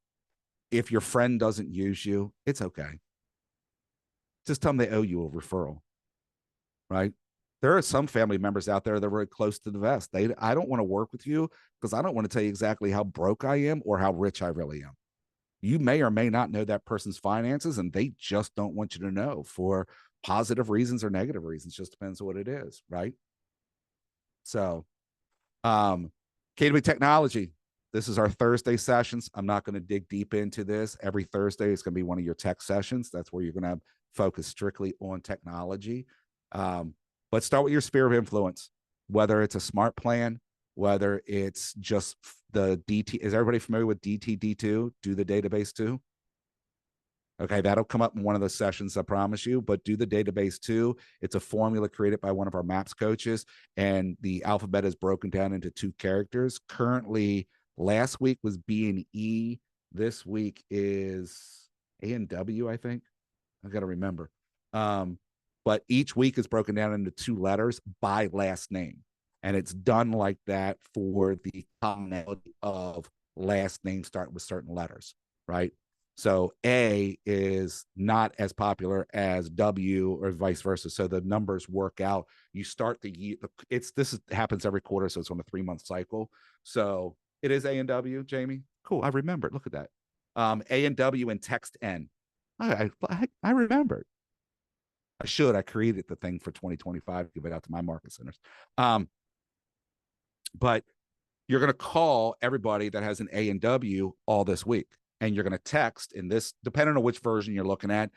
If your friend doesn't use you, it's okay. Just tell them they owe you a referral, right? There are some family members out there that are really close to the vest. I don't want to work with you because I don't want to tell you exactly how broke I am or how rich I really am. You may or may not know that person's finances and they just don't want you to know for positive reasons or negative reasons. Just depends on what it is, right? So, KW Technology, this is our Thursday sessions. I'm not going to dig deep into this. Every Thursday is going to be one of your tech sessions. That's where you're going to focus strictly on technology. But start with your sphere of influence, whether it's a smart plan, whether it's just the DT. Is everybody familiar with DTD2? Do the database too? Okay, that'll come up in one of the sessions, I promise you, but do the database too. It's a formula created by one of our MAPS coaches, and the alphabet is broken down into 2 characters. Currently, last week was B and E. This week is A and W, I think. I've got to remember. But each week is broken down into 2 letters by last name. And it's done like that for the commonality of last names starting with certain letters, right? So A is not as popular as W or vice versa. So the numbers work out. You start the year. Happens every quarter, so it's on a 3-month cycle. So it is A and W, Jamie. Cool, I remembered. Look at that. A and W and text N. I remembered. I created the thing for 2025, give it out to my market centers. But you're going to call everybody that has an A and W all this week. And you're going to text in this, depending on which version you're looking at.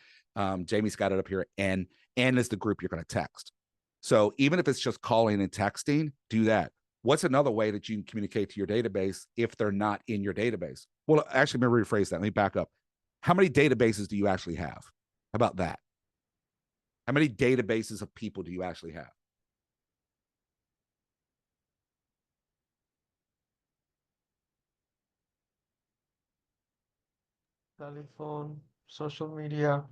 Jamie's got it up here. N is the group you're going to text. So even if it's just calling and texting, do that. What's another way that you can communicate to your database if they're not in your database? Well, actually, let me rephrase that. Let me back up. How many databases do you actually have? How about that? How many databases of people do you actually have? Telephone, social media.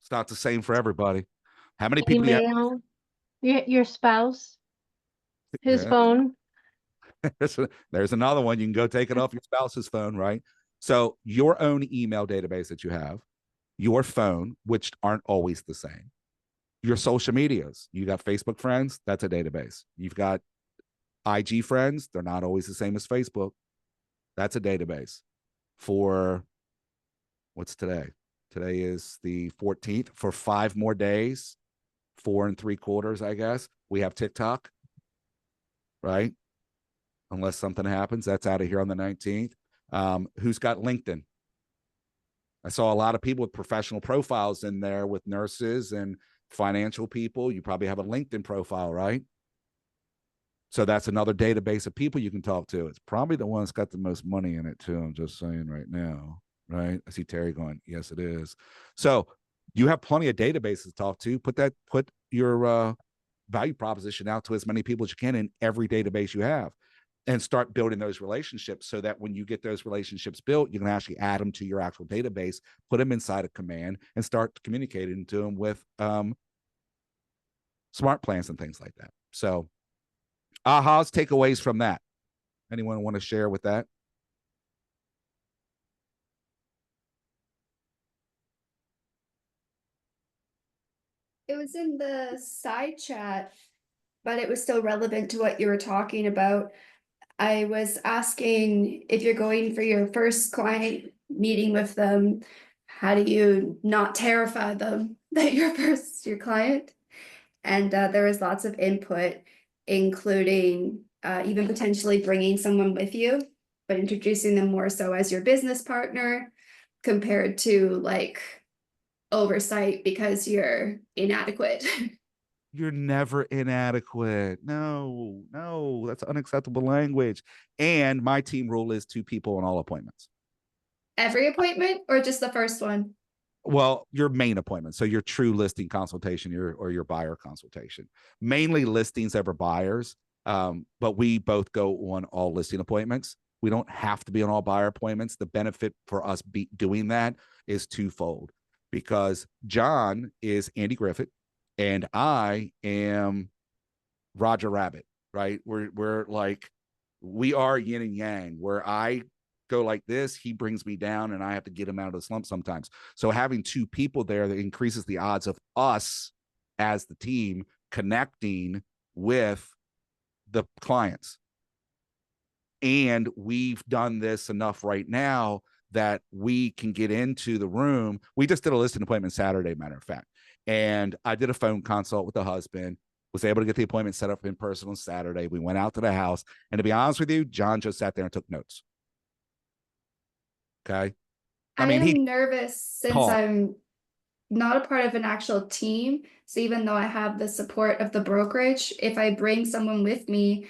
It's not the same for everybody. How many people do you have? Email, your spouse, his Yeah. phone. There's another one. You can go take it off your spouse's phone, right? So your own email database that you have, your phone, which aren't always the same, your social medias. You got Facebook friends, that's a database. You've got IG friends, they're not always the same as Facebook. That's a database. For what's today? Today is the 14th. For 5 more days, 4 3/4, I guess, we have TikTok, right? Unless something happens, that's out of here on the 19th. Who's got LinkedIn? I saw a lot of people with professional profiles in there with nurses and financial people. You probably have a LinkedIn profile, right? So that's another database of people you can talk to. It's probably the one that's got the most money in it too. I'm just saying right now, right? I see Terry going, yes, it is. So you have plenty of databases to talk to. Put your value proposition out to as many people as you can in every database you have, and start building those relationships so that when you get those relationships built, you can actually add them to your actual database, put them inside a command, and start communicating to them with smart plans and things like that. So ahas, takeaways from that. Anyone want to share with that? It was in the side chat, but it was still relevant to what you were talking about. I was asking if you're going for your first client meeting with them, how do you not terrify them that you're your client? And there was lots of input, including even potentially bringing someone with you, but introducing them more so as your business partner compared to like oversight because you're inadequate. You're never inadequate. No, that's unacceptable language. And my team rule is 2 people on all appointments. Every appointment or just the first one? Well, your main appointment. So your true listing consultation, or your buyer consultation. Mainly listings over buyers. But we both go on all listing appointments. We don't have to be on all buyer appointments. The benefit for us doing that is twofold, because John is Andy Griffith and I am Roger Rabbit, right? We're like, we are yin and yang, where I go like this, he brings me down, and I have to get him out of the slump sometimes. So having 2 people there, that increases the odds of us as the team connecting with the clients. And we've done this enough right now that we can get into the room. We just did a listing appointment Saturday, matter of fact. And I did a phone consult with the husband, was able to get the appointment set up in person on Saturday. We went out to the house, and to be honest with you, John just sat there and took notes. Okay. I mean, I'm nervous since I'm not a part of an actual team. So even though I have the support of the brokerage, if I bring someone with me,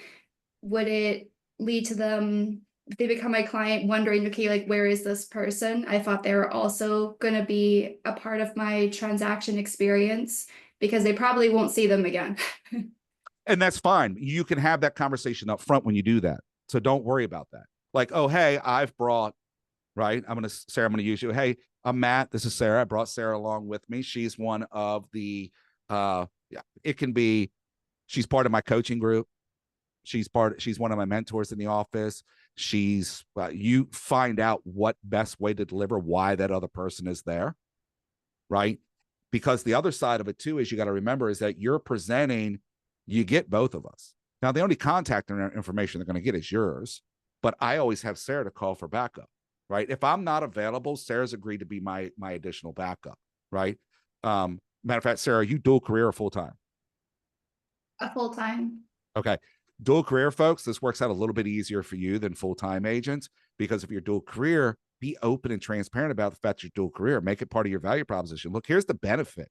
would it lead to them, if they become my client, wondering, okay, like, where is this person? I thought they were also going to be a part of my transaction experience, because they probably won't see them again. And that's fine. You can have that conversation up front when you do that. So don't worry about that. Like, oh, hey, I've brought, right? Sarah, I'm going to use you. Hey, I'm Matt. This is Sarah. I brought Sarah along with me. She's one of the, it can be, she's part of my coaching group. She's one of my mentors in the office. She's, you find out what best way to deliver, why that other person is there, right? Because the other side of it too is, you got to remember, is that you're presenting, you get both of us. Now, the only contact information they're going to get is yours, but I always have Sarah to call for backup, right? If I'm not available, Sarah's agreed to be my additional backup, right? Matter of fact, Sarah, are you dual career or full-time? A full-time. Okay. Dual career, folks, this works out a little bit easier for you than full-time agents, because if you're dual career, be open and transparent about the fact you're dual career. Make it part of your value proposition. Look, here's the benefit.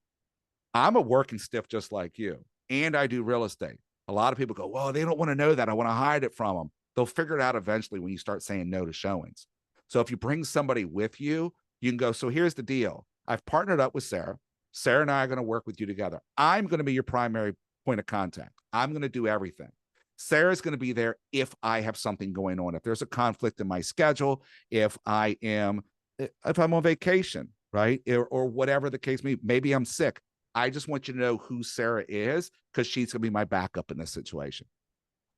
I'm a working stiff just like you, and I do real estate. A lot of people go, well, they don't want to know that. I want to hide it from them. They'll figure it out eventually when you start saying no to showings. So if you bring somebody with you, you can go, so here's the deal. I've partnered up with Sarah. Sarah and I are going to work with you together. I'm going to be your primary point of contact. I'm going to do everything. Sarah's going to be there if I have something going on. If there's a conflict in my schedule, if I'm on vacation, right? Or whatever the case may be, maybe I'm sick. I just want you to know who Sarah is because she's going to be my backup in this situation.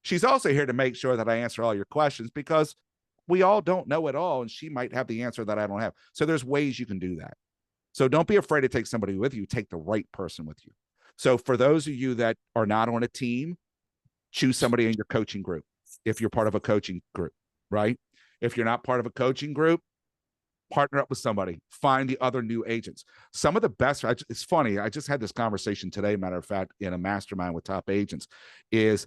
She's also here to make sure that I answer all your questions because we all don't know it all, and she might have the answer that I don't have. So there's ways you can do that. So don't be afraid to take somebody with you. Take the right person with you. So for those of you that are not on a team, choose somebody in your coaching group if you're part of a coaching group, right? If you're not part of a coaching group, partner up with somebody. Find the other new agents. Some of the best, it's funny, I just had this conversation today, matter of fact, in a mastermind with top agents, is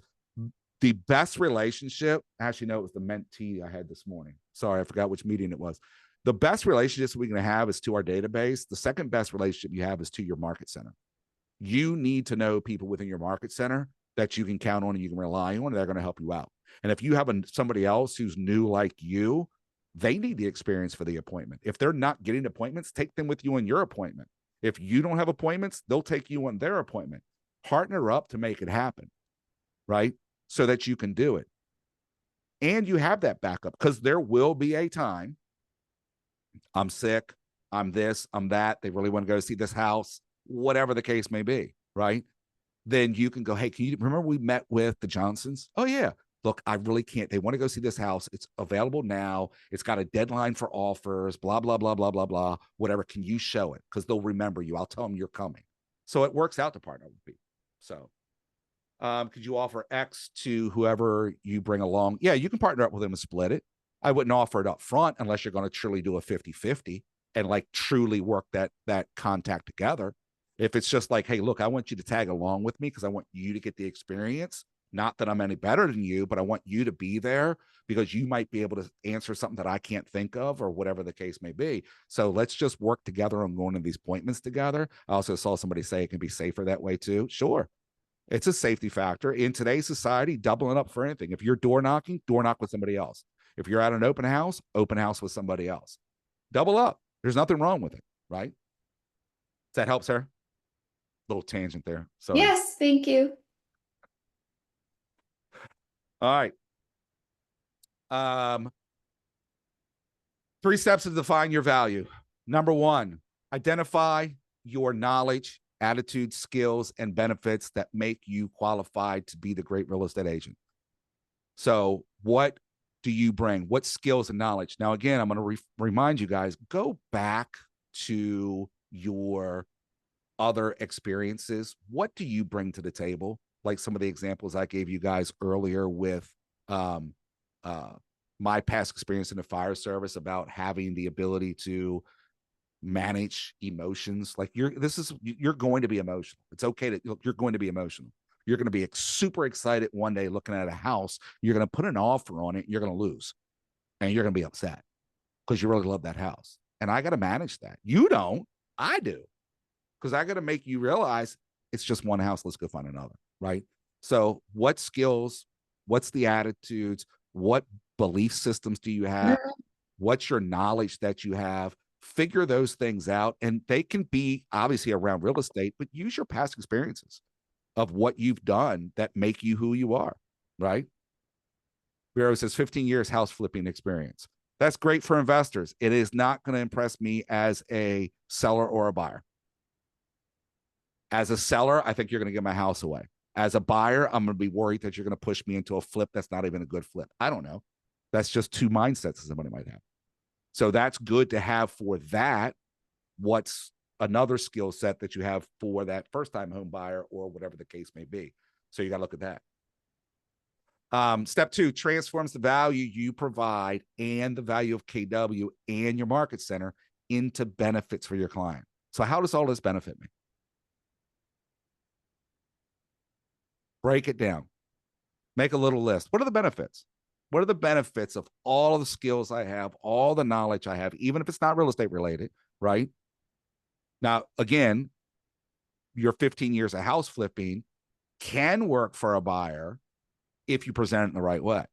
the best relationship, actually, no, it was the mentee I had this morning. Sorry, I forgot which meeting it was. The best relationships we're going to have is to our database. The second best relationship you have is to your market center. You need to know people within your market center that you can count on and you can rely on, and they're going to help you out. And if you have somebody else who's new like you, they need the experience for the appointment. If they're not getting appointments, take them with you on your appointment. If you don't have appointments, they'll take you on their appointment. Partner up to make it happen, right? So that you can do it. And you have that backup because there will be a time I'm sick, I'm this, I'm that. They really want to go see this house, whatever the case may be, right? Then you can go, hey, can you remember we met with the Johnsons? Oh, yeah. Look, I really can't. They want to go see this house. It's available now. It's got a deadline for offers, blah, blah, blah, blah, blah, blah, whatever. Can you show it? Because they'll remember you. I'll tell them you're coming. So it works out to partner with people. So could you offer X to whoever you bring along? Yeah, you can partner up with them and split it. I wouldn't offer it up front unless you're going to truly do a 50-50 and like truly work that contact together. If it's just like, hey, look, I want you to tag along with me because I want you to get the experience. Not that I'm any better than you, but I want you to be there because you might be able to answer something that I can't think of or whatever the case may be. So let's just work together on going to these appointments together. I also saw somebody say it can be safer that way too. Sure. It's a safety factor. In today's society, doubling up for anything. If you're door knocking, door knock with somebody else. If you're at an open house with somebody else. Double up. There's nothing wrong with it, right? Does that help, Sarah? Little tangent there. So Yes, thank you. all right. 3 steps to define your value. Number 1, identify your knowledge, attitude, skills, and benefits that make you qualified to be the great real estate agent. So what do you bring? What skills and knowledge? Now, again, I'm going to remind you guys, go back to your other experiences. What do you bring to the table? Like some of the examples I gave you guys earlier with my past experience in the fire service about having the ability to manage emotions. Like you're going to be emotional. It's okay to, you're going to be emotional. You're going to be super excited one day looking at a house. You're going to put an offer on it. And you're going to lose, and you're going to be upset because you really love that house. And I got to manage that. You don't. I do, because I got to make you realize it's just one house. Let's go find another. Right. So what skills, what's the attitudes, what belief systems do you have? What's your knowledge that you have? Figure those things out. And they can be obviously around real estate, but use your past experiences of what you've done that make you who you are. Right. Bureau says 15 years house flipping experience. That's great for investors. It is not going to impress me as a seller or a buyer. As a seller, I think you're going to give my house away. As a buyer, I'm going to be worried that you're going to push me into a flip that's not even a good flip. I don't know. That's just 2 mindsets that somebody might have. So that's good to have for that. What's another skill set that you have for that first-time home buyer or whatever the case may be? So you got to look at that. Step 2, transforms the value you provide and the value of KW and your market center into benefits for your client. So how does all this benefit me? Break it down. Make a little list. What are the benefits? What are the benefits of all of the skills I have, all the knowledge I have, even if it's not real estate related, right? Now, again, your 15 years of house flipping can work for a buyer if you present it in the right way.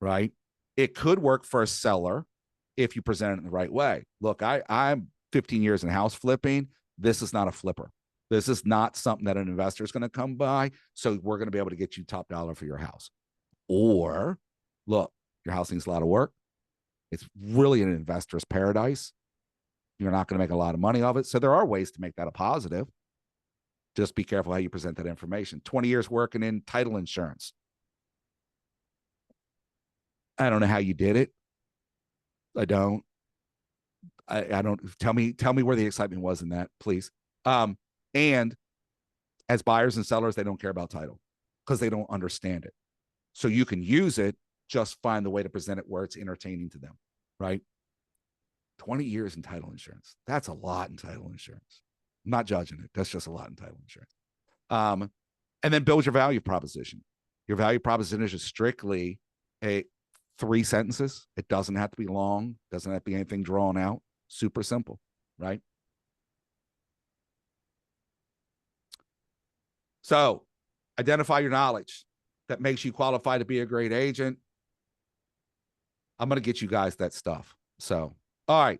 right? It could work for a seller if you present it in the right way. Look, I'm 15 years in house flipping. This is not a flipper. This is not something that an investor is going to come by. So we're going to be able to get you top dollar for your house. Or look, your house needs a lot of work. It's really an investor's paradise. You're not going to make a lot of money of it. So there are ways to make that a positive. Just be careful how you present that information. 20 years working in title insurance. I don't know how you did it. I don't tell me where the excitement was in that, please. And as buyers and sellers, they don't care about title because they don't understand it. So you can use it, just find the way to present it where it's entertaining to them, right? 20 years in title insurance. That's a lot in title insurance. I'm not judging it. That's just a lot in title insurance. And then build your value proposition. Your value proposition is just strictly 3 sentences. It doesn't have to be long. Doesn't have to be anything drawn out. Super simple, right? So identify your knowledge that makes you qualified to be a great agent. I'm going to get you guys that stuff. So, all right.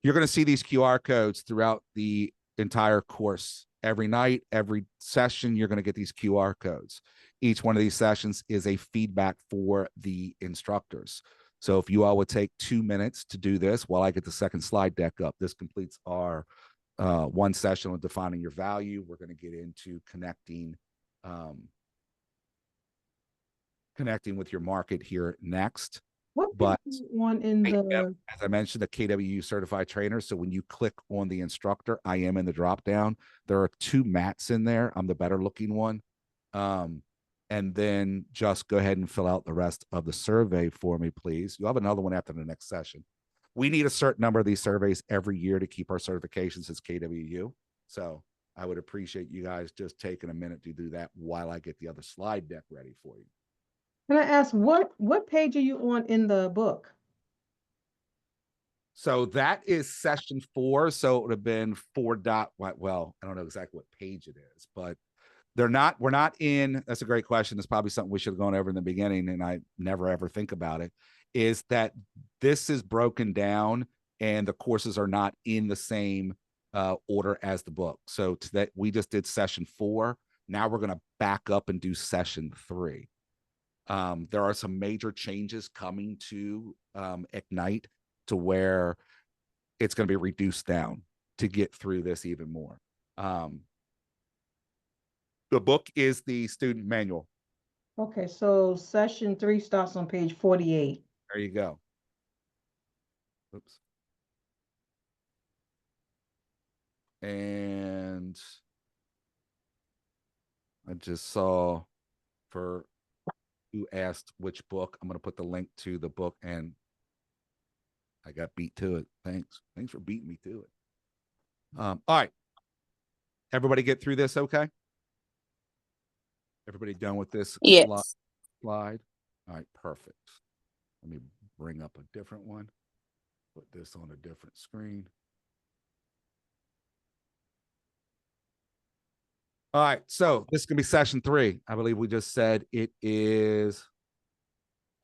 You're going to see these QR codes throughout the entire course. Every night, every session, you're going to get these QR codes. Each one of these sessions is a feedback for the instructors. So if you all would take 2 minutes to do this while I get the second slide deck up, this completes our one session on defining your value. We're going to get into connecting with your market here next. What one in the as I mentioned, the KWU certified trainer. So when you click on the instructor, I am in the drop down. There are 2 mats in there. I'm the better looking one. And then just go ahead and fill out the rest of the survey for me, please. You'll have another one after the next session. We need a certain number of these surveys every year to keep our certifications as KWU. So I would appreciate you guys just taking a minute to do that while I get the other slide deck ready for you. Can I ask what page are you on in the book? So that is session 4. So it would have been 4. Well, I don't know exactly what page it is, but we're not in, that's a great question. It's probably something we should have gone over in the beginning, and I never ever think about it, is that this is broken down and the courses are not in the same order as the book. So that we just did session 4. Now we're going to back up and do session 3. There are some major changes coming to Ignite to where it's going to be reduced down to get through this even more. The book is the student manual. Okay, so session 3 starts on page 48. There you go. Oops. And I just saw for who asked which book, I'm going to put the link to the book, and I got beat to it. Thanks for beating me to it. All right. Everybody get through this okay? Everybody done with this Yes. slide? All right, perfect. Let me bring up a different one. Put this on a different screen. All right, so this is gonna be session 3. I believe we just said it is.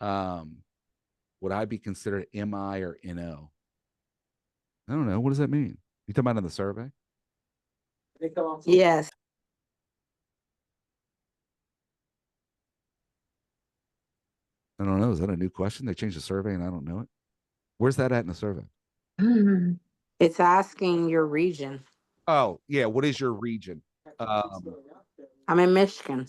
Would I be considered MI or NO? I don't know. What does that mean? You talking about in the survey? Yes. I don't know. Is that a new question? They changed the survey and I don't know it. Where's that at in the survey? It's asking your region. Oh, yeah. What is your region? I'm in Michigan.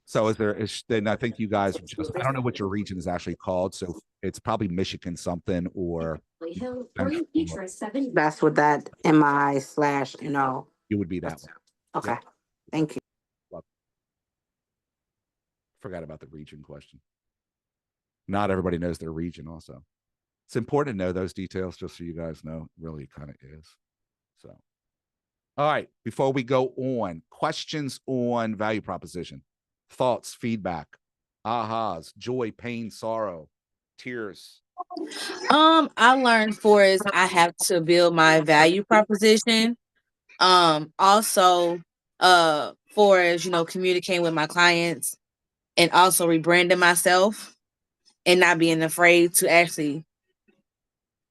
So then I think you guys are just, I don't know what your region is actually called. So it's probably Michigan something or. That's what that MI/NO. It would be that one. Okay. Yeah. Thank you. Forgot about the region question. Not everybody knows their region also. It's important to know those details just so you guys know. It really kind of is. So, all right. Before we go on, questions on value proposition, thoughts, feedback, ahas, joy, pain, sorrow, tears. I learned for is I have to build my value proposition. Also, for as communicating with my clients and also rebranding myself. and not being afraid to actually,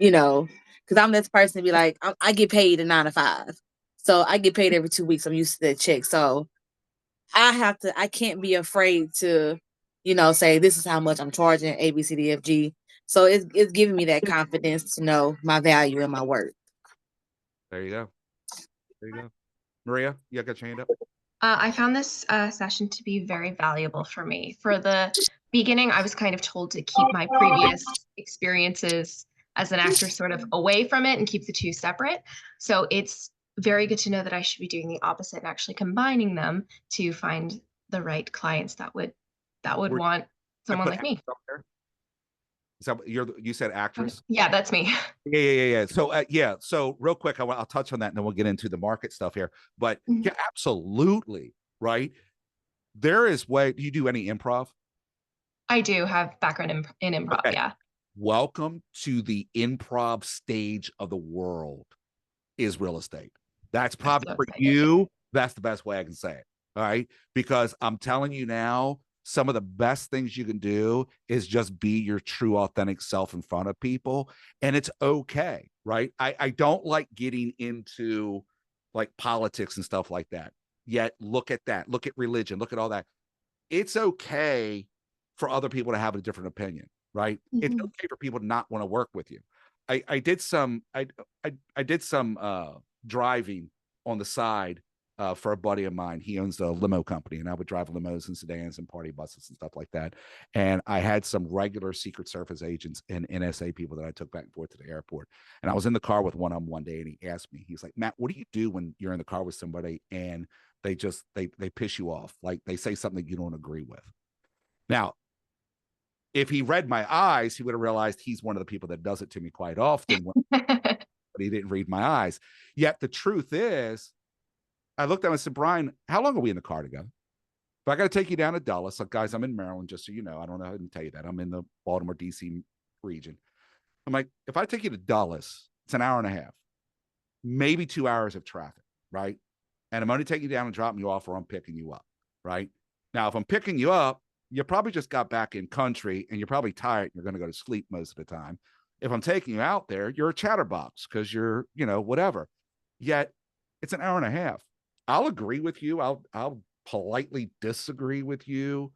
you know, because I'm this person to be like, I get paid a 9 to 5. So I get paid every 2 weeks. I'm used to that check. So I can't be afraid to, say this is how much I'm charging A, B, C, D, F, G. So it's giving me that confidence to know my value and my worth. There you go. There you go. Maria, you got your hand up? I found this session to be very valuable for me. For the beginning, I was kind of told to keep my previous experiences as an actor sort of away from it and keep the two separate. So it's very good to know that I should be doing the opposite and actually combining them to find the right clients that would want someone like me. Is that you said actress? Yeah, that's me. Yeah. So real quick, I'll touch on that and then we'll get into the market stuff here. But yeah, absolutely, right? There is do you do any improv? I do have background in improv, Okay. yeah. Welcome to the improv stage of the world is real estate. That's probably for you. That's the best way I can say it. All right. Because I'm telling you now, some of the best things you can do is just be your true, authentic self in front of people. And it's okay. Right. I don't like getting into like politics and stuff like that. Yet look at that. Look at religion. Look at all that. It's okay for other people to have a different opinion. Right. It's okay for people to not want to work with you. I did some driving on the side for a buddy of mine. He owns a limo company, and I would drive limos and sedans and party buses and stuff like that. And I had some regular Secret Service agents and NSA people that I took back and forth to the airport. And I was in the car with one of them one day, and he asked me, he's like, Matt, what do you do when you're in the car with somebody and they piss you off? Like they say something that you don't agree with. Now, if he read my eyes, he would have realized he's one of the people that does it to me quite often. But he didn't read my eyes. Yet the truth is, I looked at him and said, Brian, how long are we in the car together? If I got to take you down to Dulles, like, guys, I'm in Maryland, just so you know. I don't know how to tell you that. I'm in the Baltimore, D.C. region. I'm like, if I take you to Dulles, it's an hour and a half, maybe 2 hours of traffic, right? And I'm only taking you down and dropping you off, or I'm picking you up, right? Now, if I'm picking you up, you probably just got back in country and you're probably tired and you're going to go to sleep most of the time. If I'm taking you out there, you're a chatterbox because you're, whatever. Yet it's an hour and a half. I'll agree with you. I'll politely disagree with you,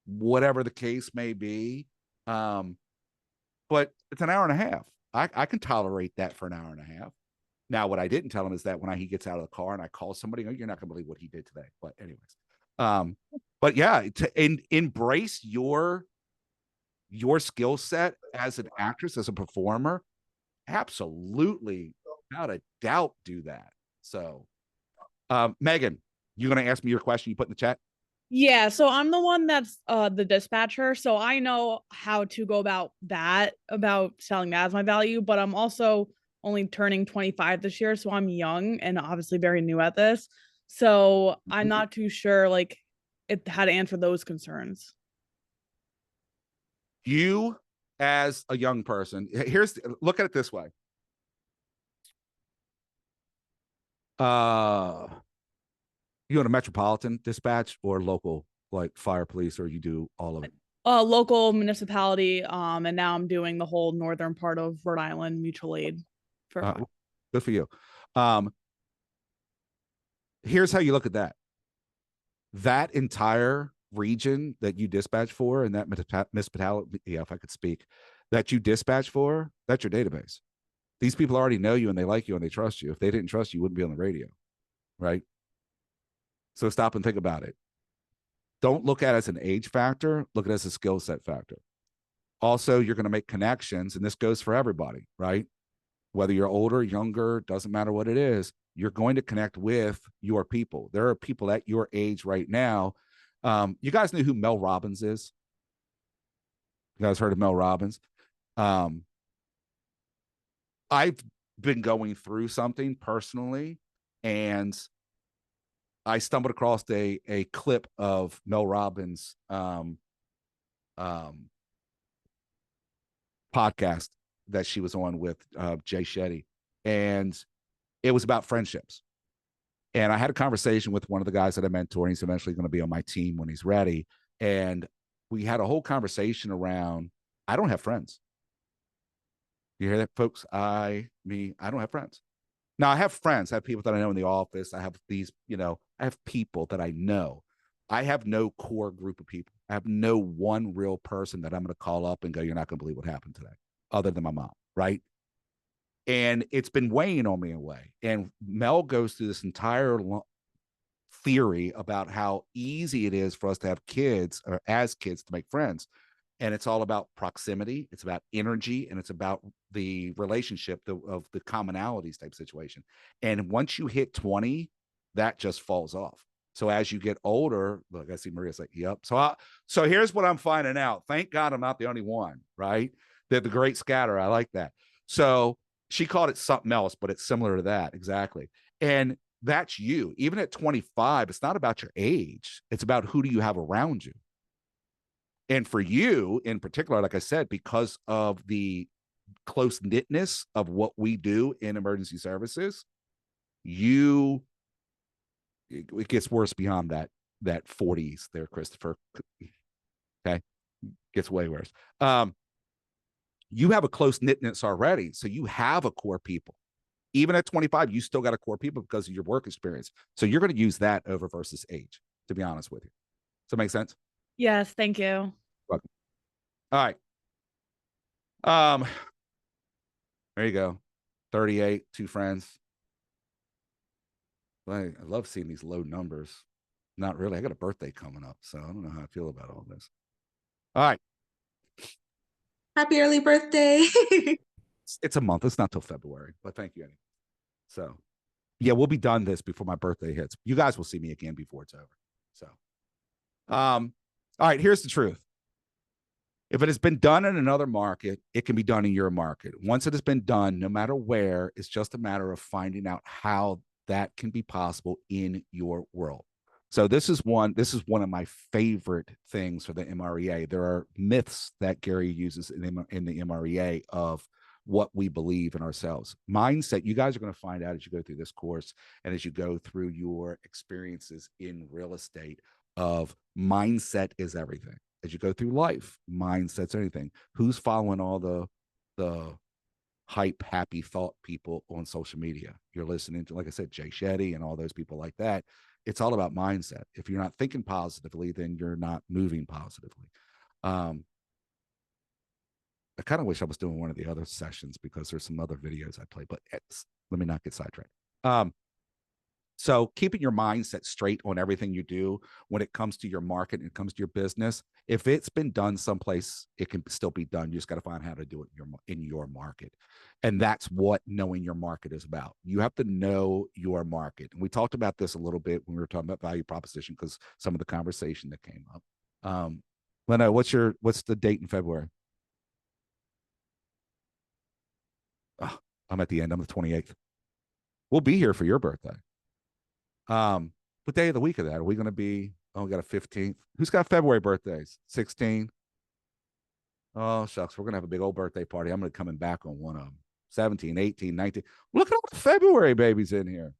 whatever the case may be. But it's an hour and a half. I can tolerate that for an hour and a half. Now, what I didn't tell him is that when he gets out of the car and I call somebody, you're not going to believe what he did today. But anyways, but yeah, to embrace your skill set as an actress, as a performer, absolutely, without a doubt, do that. So, Megan, you going to ask me your question you put in the chat? Yeah, so I'm the one that's the dispatcher, so I know how to go about selling that as my value, but I'm also only turning 25 this year, so I'm young and obviously very new at this. So I'm not too sure how to answer those concerns. You as a young person, look at it this way. You in a metropolitan dispatch or local, like fire, police, or you do all of it? Local municipality, and now I'm doing the whole northern part of Rhode Island mutual aid. Good for you. Here's how you look at that. That entire region that you dispatch for, and that municipality, if I could speak, that you dispatch for, that's your database. These people already know you and they like you and they trust you. If they didn't trust you, you wouldn't be on the radio, right? So stop and think about it. Don't look at it as an age factor. Look at it as a skill set factor. Also, you're going to make connections, and this goes for everybody, right? Whether you're older, younger, doesn't matter what it is, you're going to connect with your people. There are people at your age right now. You guys know who Mel Robbins is? You guys heard of Mel Robbins? I've been going through something personally, and I stumbled across a clip of Mel Robbins' podcast that she was on with Jay Shetty, and it was about friendships. And I had a conversation with one of the guys that I mentor, and he's eventually going to be on my team when he's ready. And we had a whole conversation around, I don't have friends. You hear that, folks? I don't have friends. Now I have friends. I have people that I know in the office. I have these, I have people that I know. I have no core group of people. I have no one real person that I'm going to call up and go, you're not going to believe what happened today, other than my mom, right? And it's been weighing on me in a way. And Mel goes through this entire theory about how easy it is for us to have kids, or as kids, to make friends. And it's all about proximity. It's about energy, and it's about the relationship of the commonalities type situation. And once you hit 20, that just falls off. So as you get older, look, I see Maria's like, yep. So here's what I'm finding out. Thank God I'm not the only one, right? They're the great scatter. I like that. So she called it something else, but it's similar to that. Exactly. And that's you. Even at 25, it's not about your age. It's about who do you have around you. And for you in particular, like I said, because of the close knitness of what we do in emergency services, it gets worse beyond that 40s there, Christopher. Okay. Gets way worse. You have a close knitness already. So you have a core people. Even at 25, you still got a core people because of your work experience. So you're going to use that over versus age, to be honest with you. Does that make sense? Yes, thank you. Welcome. All right. There you go. 38, 2 friends. I love seeing these low numbers. Not really. I got a birthday coming up, so I don't know how I feel about all this. All right. Happy early birthday. It's a month. It's not till February, but thank you anyway. So yeah, we'll be done this before my birthday hits. You guys will see me again before it's over. So, all right, here's the truth. If it has been done in another market, it can be done in your market. Once it has been done, no matter where, it's just a matter of finding out how that can be possible in your world. So this is one of my favorite things for the MREA. There are myths that Gary uses in the MREA of what we believe in ourselves. Mindset, you guys are going to find out as you go through this course and as you go through your experiences in real estate, of mindset is everything. As you go through life, mindset's anything. Who's following all the hype, happy thought people on social media? You're listening to, like I said, Jay Shetty and all those people like that. It's all about mindset. If you're not thinking positively, then you're not moving positively. I kind of wish I was doing one of the other sessions because there's some other videos I play, but let me not get sidetracked. So keeping your mindset straight on everything you do when it comes to your market and it comes to your business, if it's been done someplace, it can still be done. You just got to find how to do it in your market. And that's what knowing your market is about. You have to know your market. And we talked about this a little bit when we were talking about value proposition, because some of the conversation that came up. Lena, what's the date in February? Oh, I'm at the end. I'm the 28th. We'll be here for your birthday. What day of the week of that? Are we going to be? Oh, we got a 15th. Who's got February birthdays? 16. Oh, shucks. We're going to have a big old birthday party. I'm going to come back on one of them. 17, 18, 19. Look at all the February babies in here.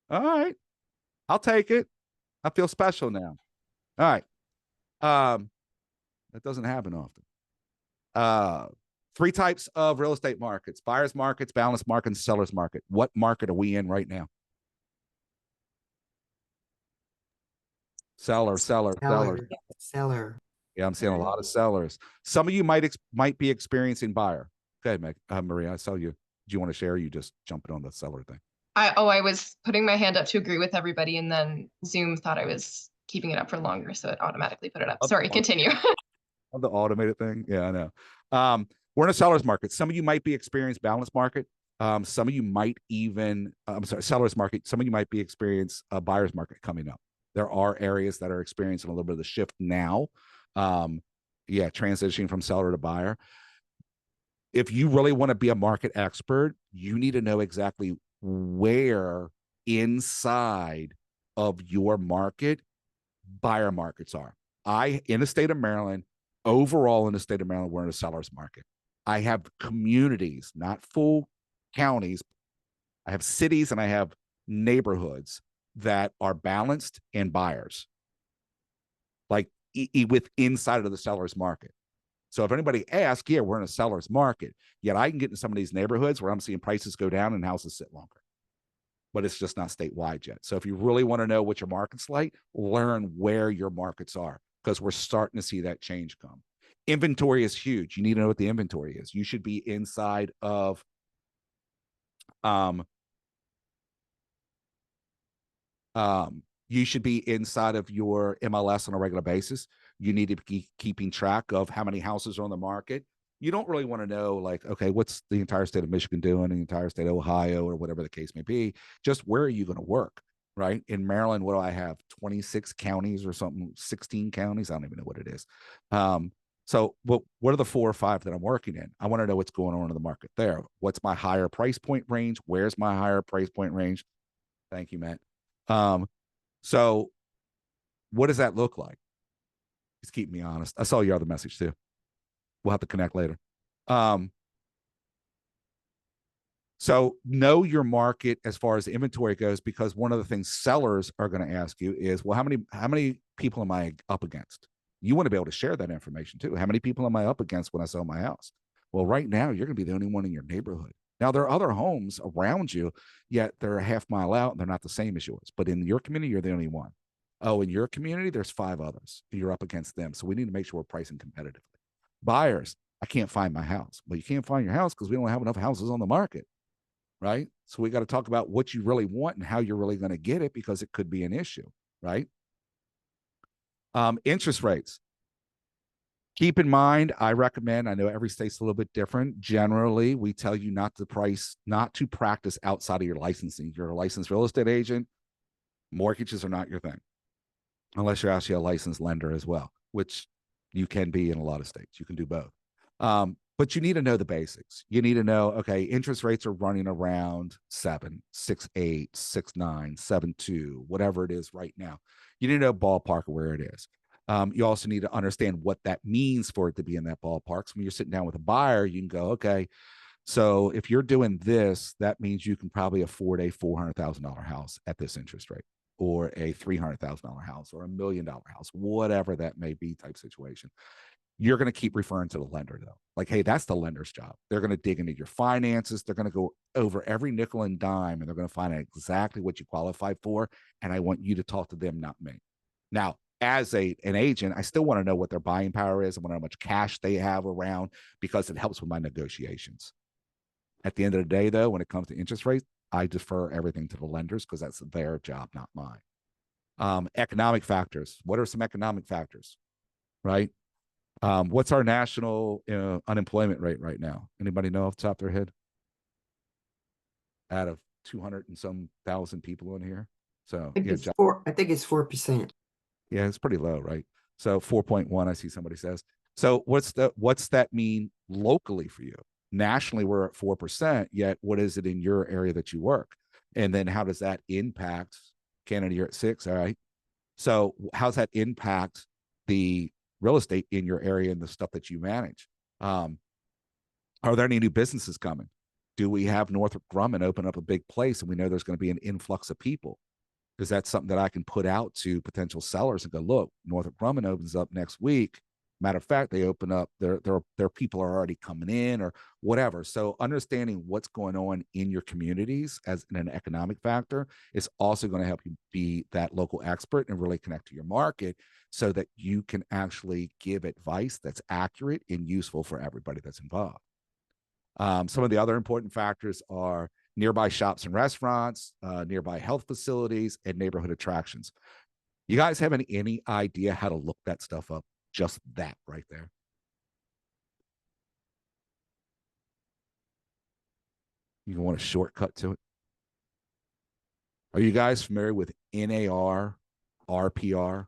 All right. I'll take it. I feel special now. All right. That doesn't happen often. 3 types of real estate markets: buyer's markets, balanced market, and seller's market. What market are we in right now? Seller. Yeah, I'm seeing a lot of sellers. Some of you might be experiencing buyer. Go ahead, Meg. Maria, I saw you. Do you want to share? Or you just jumping on the seller thing? I was putting my hand up to agree with everybody, and then Zoom thought I was keeping it up for longer, so it automatically put it up. Sorry, continue. Of the automated thing? Yeah, I know. We're in a seller's market. Some of you might be experiencing balanced market. Some of you might even, seller's market. Some of you might be experiencing a buyer's market coming up. There are areas that are experiencing a little bit of the shift now. Transitioning from seller to buyer. If you really want to be a market expert, you need to know exactly where inside of your market buyer markets are. In the state of Maryland, overall in the state of Maryland, we're in a seller's market. I have communities, not full counties. I have cities and I have neighborhoods that are balanced and buyers. Like with inside of the seller's market. So if anybody asks, yeah, we're in a seller's market, yet I can get in some of these neighborhoods where I'm seeing prices go down and houses sit longer, but it's just not statewide yet. So if you really want to know what your market's like, learn where your markets are, because we're starting to see that change come. Inventory is huge. You need to know what the inventory is. You should be inside of you should be inside of your MLS on a regular basis. You need to be keeping track of how many houses are on the market. You don't really want to know, like, okay, what's the entire state of Michigan doing, the entire state of Ohio, or whatever the case may be. Just where are you going to work, right? In Maryland, what do I have? 26 counties or something, 16 counties? I don't even know what it is. So what are the 4 or 5 that I'm working in? I want to know what's going on in the market there. What's my higher price point range? Where's my higher price point range? Thank you, Matt. So what does that look like? Just keep me honest. I saw your other message too. We'll have to connect later. So know your market as far as the inventory goes, because one of the things sellers are going to ask you is, well, how many people am I up against? You want to be able to share that information too. How many people am I up against when I sell my house? Well, right now you're going to be the only one in your neighborhood. Now, there are other homes around you, yet they're a half mile out and they're not the same as yours. But in your community, you're the only one. Oh, in your community, there's 5 others. You're up against them. So we need to make sure we're pricing competitively. Buyers, I can't find my house. Well, you can't find your house because we don't have enough houses on the market, right? So we got to talk about what you really want and how you're really going to get it, because it could be an issue, right? Interest rates. Keep in mind, I recommend, I know every state's a little bit different. Generally, we tell you not to practice outside of your licensing. You're a licensed real estate agent. Mortgages are not your thing, unless you're actually a licensed lender as well, which you can be in a lot of states. You can do both. But you need to know the basics. You need to know, okay, interest rates are running around 7, 6.8, 6.9, 7.2, whatever it is right now. You need to know ballpark where it is. You also need to understand what that means for it to be in that ballpark. So when you're sitting down with a buyer, you can go, okay, so if you're doing this, that means you can probably afford a $400,000 house at this interest rate, or a $300,000 house, or $1 million house, whatever that may be type situation. You're going to keep referring to the lender though. Like, hey, that's the lender's job. They're going to dig into your finances. They're going to go over every nickel and dime, and they're going to find out exactly what you qualify for. And I want you to talk to them, not me. Now, as an agent, I still want to know what their buying power is. I want to know how much cash they have around, because it helps with my negotiations. At the end of the day, though, when it comes to interest rates, I defer everything to the lenders, because that's their job, not mine. Economic factors. What are some economic factors, right? What's our national unemployment rate right now? Anybody know off the top of their head? Out of 200 and some thousand people in here. So I think it's 4%. Yeah, it's pretty low, right? So 4.1, I see somebody says. So what's that mean locally for you? Nationally, we're at 4%, yet what is it in your area that you work? And then how does that impact Canada? You're at 6, all right. So how's that impact the real estate in your area and the stuff that you manage? Are there any new businesses coming? Do we have Northrop Grumman open up a big place and we know there's going to be an influx of people? Because that's something that I can put out to potential sellers and go, look, Northrop Grumman opens up next week. Matter of fact, they open up, their people are already coming in, or whatever. So understanding what's going on in your communities as an economic factor is also going to help you be that local expert and really connect to your market, so that you can actually give advice that's accurate and useful for everybody that's involved. Some of the other important factors are nearby shops and restaurants, nearby health facilities, and neighborhood attractions. You guys have any idea how to look that stuff up? Just that right there. You want a shortcut to it? Are you guys familiar with NAR, RPR?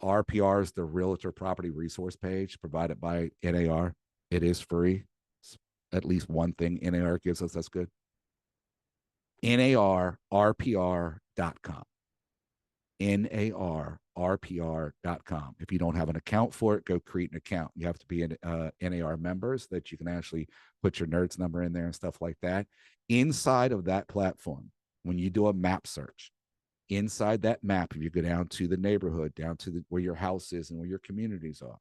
RPR is the Realtor Property Resource page provided by NAR. It is free. It's at least one thing NAR gives us that's good. NARRPR.com. NARRPR.com. If you don't have an account for it, go create an account. You have to be an NAR member so that you can actually put your NERDS number in there and stuff like that. Inside of that platform, when you do a map search, inside that map, if you go down to the neighborhood, down to where your house is and where your communities are.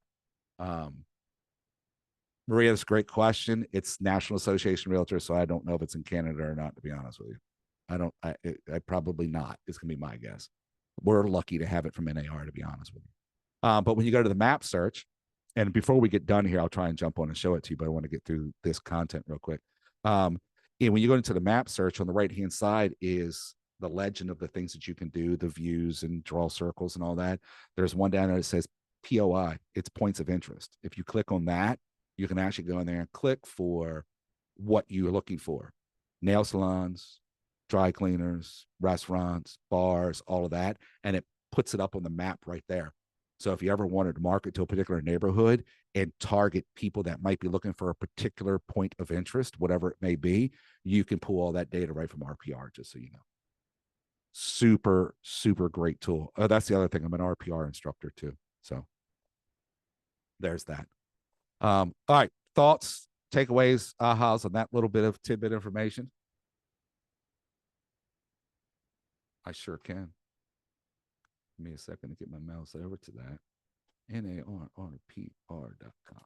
Maria, that's a great question. It's National Association of Realtors, so I don't know if it's in Canada or not, to be honest with you. I probably not. It's gonna be my guess. We're lucky to have it from NAR, to be honest with you. But when you go to the map search, and before we get done here, I'll try and jump on and show it to you, but I want to get through this content real quick. And when you go into the map search, on the right-hand side is the legend of the things that you can do, the views and draw circles and all that. There's one down there that says POI, it's points of interest. If you click on that, you can actually go in there and click for what you're looking for. Nail salons, dry cleaners, restaurants, bars, all of that. And it puts it up on the map right there. So if you ever wanted to market to a particular neighborhood and target people that might be looking for a particular point of interest, whatever it may be, you can pull all that data right from RPR, just so you know. Super, super great tool. Oh, that's the other thing. I'm an RPR instructor too. So there's that. All right. Thoughts, takeaways, ahas on that little bit of tidbit information? I sure can. Give me a second to get my mouse over to that. NARRPR.com.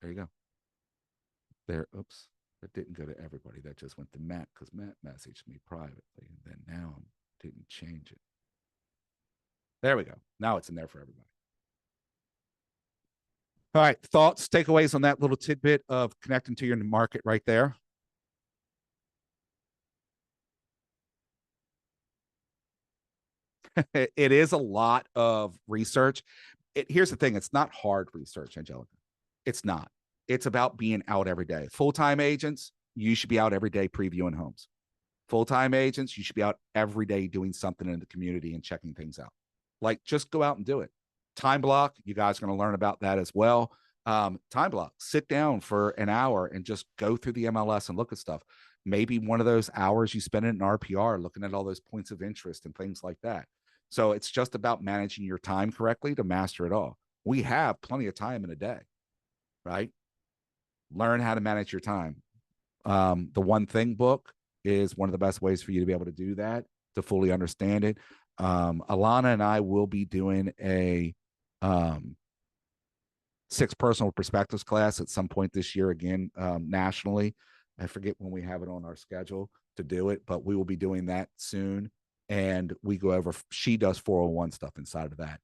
There you go. There, oops. That didn't go to everybody. That just went to Matt, because Matt messaged me privately. And then now I didn't change it. There we go. Now it's in there for everybody. All right. Thoughts, takeaways on that little tidbit of connecting to your market right there? It is a lot of research. Here's the thing. It's not hard research, Angelica. It's not. It's about being out every day. Full-time agents, you should be out every day previewing homes. Full-time agents, you should be out every day doing something in the community and checking things out. Like, just go out and do it. Time block, you guys are going to learn about that as well. Time block, sit down for an hour and just go through the MLS and look at stuff. Maybe one of those hours you spend it in RPR, looking at all those points of interest and things like that. So it's just about managing your time correctly to master it all. We have plenty of time in a day, right? Learn how to manage your time. The One Thing book is one of the best ways for you to be able to do that, to fully understand it. Alana and I will be doing a 6 personal perspectives class at some point this year, again, nationally. I forget when we have it on our schedule to do it, but we will be doing that soon. And we go over, she does 401 stuff inside of that.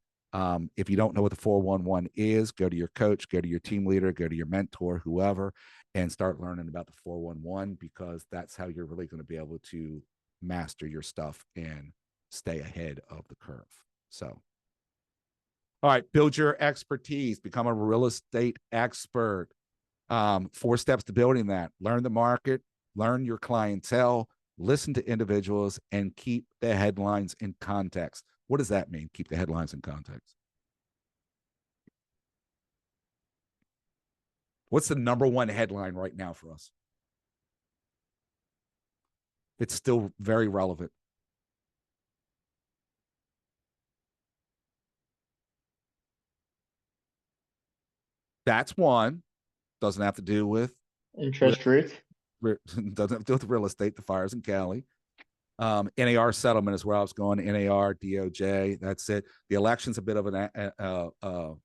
If you don't know what the 411 is, go to your coach, go to your team leader, go to your mentor, whoever, and start learning about the 411, because that's how you're really going to be able to master your stuff and stay ahead of the curve. So, all right, build your expertise, become a real estate expert. 4 steps to building that: learn the market, learn your clientele, listen to individuals, and keep the headlines in context. What does that mean? Keep the headlines in context. What's the #1 headline right now for us? It's still very relevant. That's one. Doesn't have to do with interest rates. Doesn't have to do with real estate, the fires in Cali. NAR settlement is where I was going. NAR, DOJ, that's it. The election's a bit of a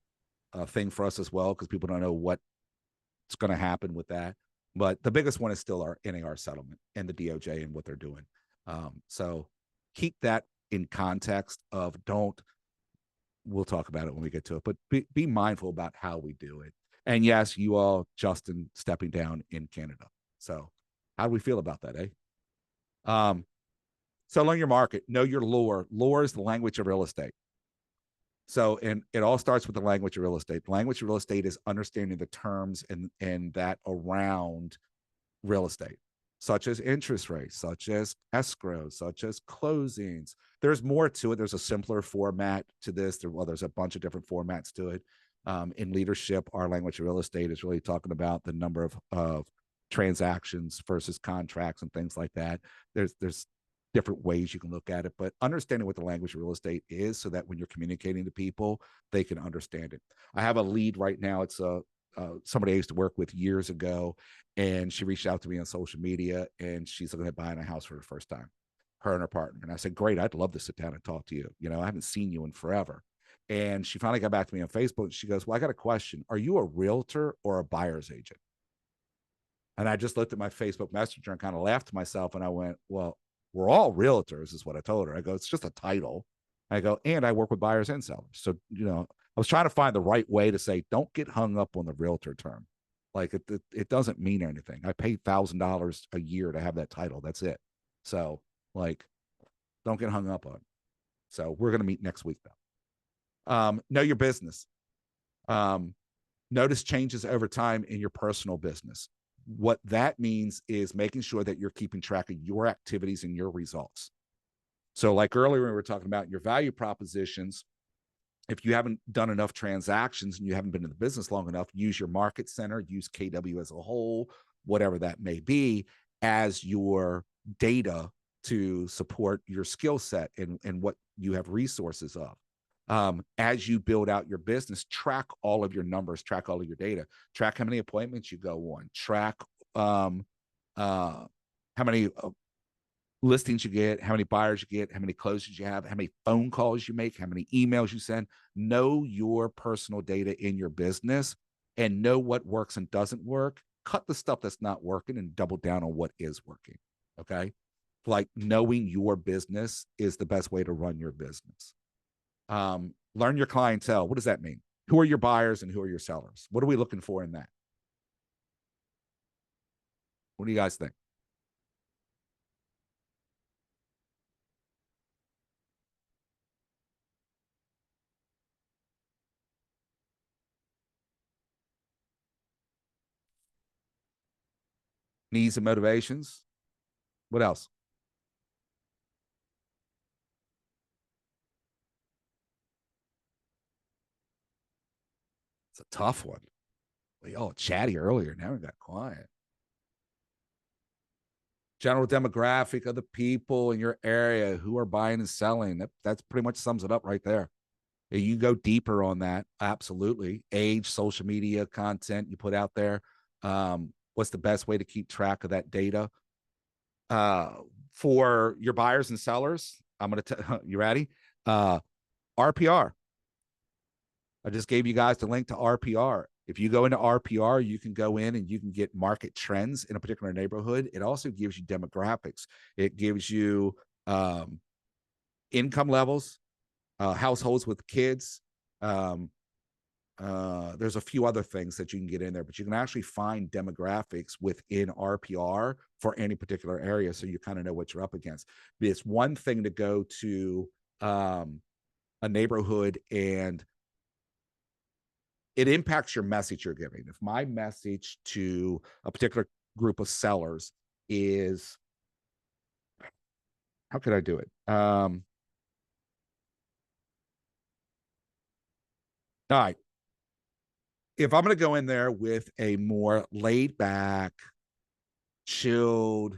thing for us as well, because people don't know what's going to happen with that. But the biggest one is still our NAR settlement and the DOJ and what they're doing. So keep that in context of we'll talk about it when we get to it, but be mindful about how we do it. And yes, you all, Justin, stepping down in Canada. So how do we feel about that, eh? So learn your market, know your lore. Lore is the language of real estate. So, and it all starts with the language of real estate. The language of real estate is understanding the terms and that around real estate, such as interest rates, such as escrow, such as closings. There's more to it. There's a simpler format to this. There's a bunch of different formats to it. In leadership, our language of real estate is really talking about the number of transactions versus contracts and things like that. There's different ways you can look at it, but understanding what the language of real estate is, so that when you're communicating to people, they can understand it. I have a lead right now. It's somebody I used to work with years ago, and she reached out to me on social media, and she's looking at buying a house for the first time. her and her partner. And I said, great, I'd love to sit down and talk to you. You know, I haven't seen you in forever. And she finally got back to me on Facebook. She goes, well, I got a question. Are you a realtor or a buyer's agent? And I just looked at my Facebook Messenger and kind of laughed to myself. And I went, well, we're all realtors, is what I told her. I go, it's just a title. I go, and I work with buyers and sellers. So, you know, I was trying to find the right way to say, don't get hung up on the realtor term. Like it doesn't mean anything. I paid $1,000 a year to have that title. That's it. So like, don't get hung up on it. So we're going to meet next week though. Know your business. Notice changes over time in your personal business. What that means is making sure that you're keeping track of your activities and your results. So like earlier, we were talking about your value propositions. If you haven't done enough transactions and you haven't been in the business long enough, use your market center, use KW as a whole, whatever that may be, as your data to support your skill set and what you have resources of. As you build out your business, track all of your numbers, track all of your data, track how many appointments you go on, track how many listings you get, how many buyers you get, how many closes you have, how many phone calls you make, how many emails you send. Know your personal data in your business and know what works and doesn't work. Cut the stuff that's not working and double down on what is working. Okay. Like knowing your business is the best way to run your business. Learn your clientele. What does that mean? Who are your buyers and who are your sellers? What are we looking for in that? What do you guys think? Needs and motivations. What else? It's a tough one. We all chatty earlier. Now we got quiet. General demographic of the people in your area who are buying and selling. That's pretty much sums it up right there. You go deeper on that. Absolutely. Age, social media content you put out there. What's the best way to keep track of that data? For your buyers and sellers, I'm going to you ready? RPR. I just gave you guys the link to RPR. If you go into RPR, you can go in and you can get market trends in a particular neighborhood. It also gives you demographics. It gives you income levels, households with kids. There's a few other things that you can get in there, but you can actually find demographics within RPR for any particular area, so you kind of know what you're up against. But it's one thing to go to a neighborhood and it impacts your message you're giving. If my message to a particular group of sellers is, how could I do it? All right. If I'm going to go in there with a more laid back, chilled,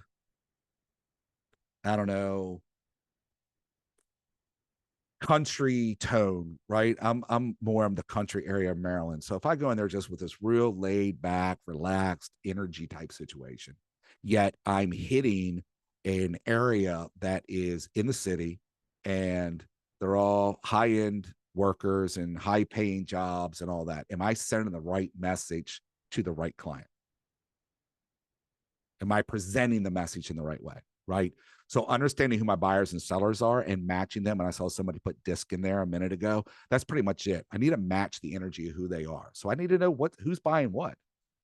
I don't know, country tone, right? I'm more in the country area of Maryland. So if I go in there just with this real laid back, relaxed energy type situation, yet I'm hitting an area that is in the city and they're all high-end workers and high-paying jobs and all that. Am I sending the right message to the right client? Am I presenting the message in the right way, right? So understanding who my buyers and sellers are and matching them. And I saw somebody put DISC in there a minute ago. That's pretty much it. I need to match the energy of who they are. So I need to know who's buying what.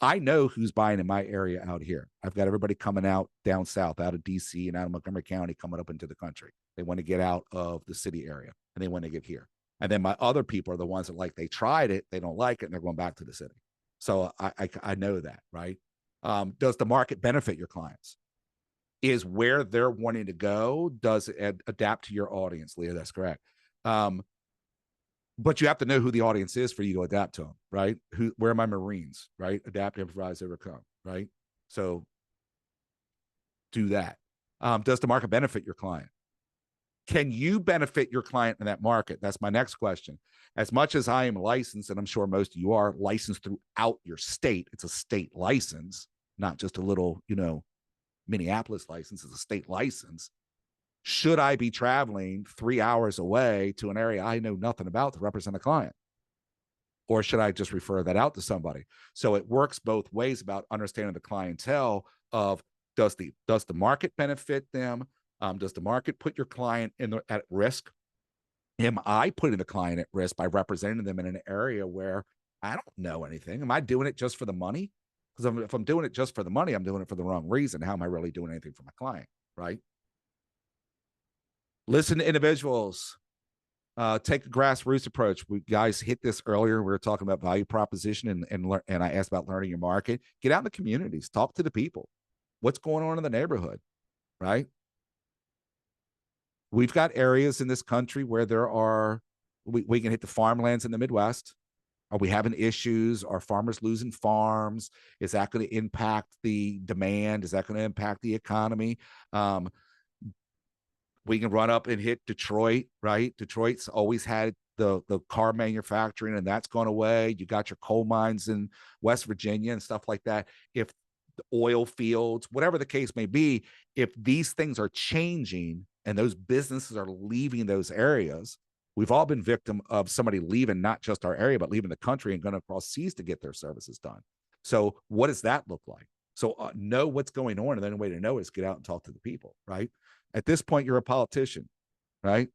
I know who's buying in my area out here. I've got everybody coming out down south, out of DC and out of Montgomery County, coming up into the country. They want to get out of the city area and they want to get here. And then my other people are the ones that like, they tried it, they don't like it, and they're going back to the city. So I know that, right? Does the market benefit your clients? Is where they're wanting to go, does it adapt to your audience, Leah? That's correct. But you have to know who the audience is for you to adapt to them, right? Where are my Marines, right? Adapt, improvise, overcome, right? So do that. Does the market benefit your client? Can you benefit your client in that market? That's my next question. As much as I am licensed, and I'm sure most of you are licensed throughout your state, it's a state license, not just a little, Minneapolis license, is a state license. Should I be traveling 3 hours away to an area I know nothing about to represent a client? Or should I just refer that out to somebody? So it works both ways about understanding the clientele of does the market benefit them? Does the market put your client at risk? Am I putting the client at risk by representing them in an area where I don't know anything? Am I doing it just for the money? Because if I'm doing it just for the money, I'm doing it for the wrong reason. How am I really doing anything for my client, right? Listen to individuals. Take a grassroots approach. We guys hit this earlier. We were talking about value proposition and I asked about learning your market. Get out in the communities, talk to the people. What's going on in the neighborhood, right? We've got areas in this country where we can hit the farmlands in the Midwest. Are we having issues? Are farmers losing farms? Is that going to impact the demand? Is that going to impact the economy? We can run up and hit Detroit, right? Detroit's always had the car manufacturing, and that's gone away. You got your coal mines in West Virginia and stuff like that. If the oil fields, whatever the case may be, if these things are changing and those businesses are leaving those areas, we've all been victim of somebody leaving not just our area, but leaving the country and going across seas to get their services done. So what does that look like? So know what's going on, and the only way to know is get out and talk to the people, right? At this point, you're a politician, right?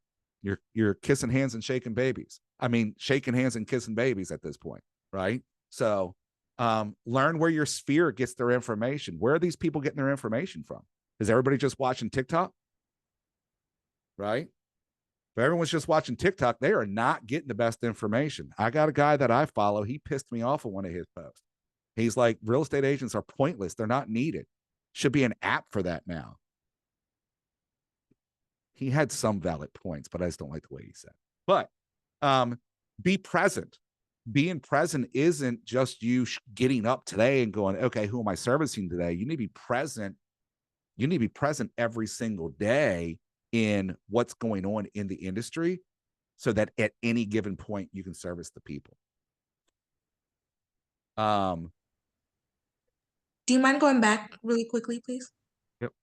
You're kissing hands and shaking babies. I mean, shaking hands and kissing babies at this point, right? So learn where your sphere gets their information. Where are these people getting their information from? Is everybody just watching TikTok? Right? If everyone's just watching TikTok, they are not getting the best information. I got a guy that I follow. He pissed me off on one of his posts. He's like, real estate agents are pointless. They're not needed. Should be an app for that now. He had some valid points, but I just don't like the way he said. But be present. Being present isn't just you getting up today and going, okay, who am I servicing today? You need to be present. You need to be present every single day in what's going on in the industry so that at any given point you can service the people. Do you mind going back really quickly, please? Yep.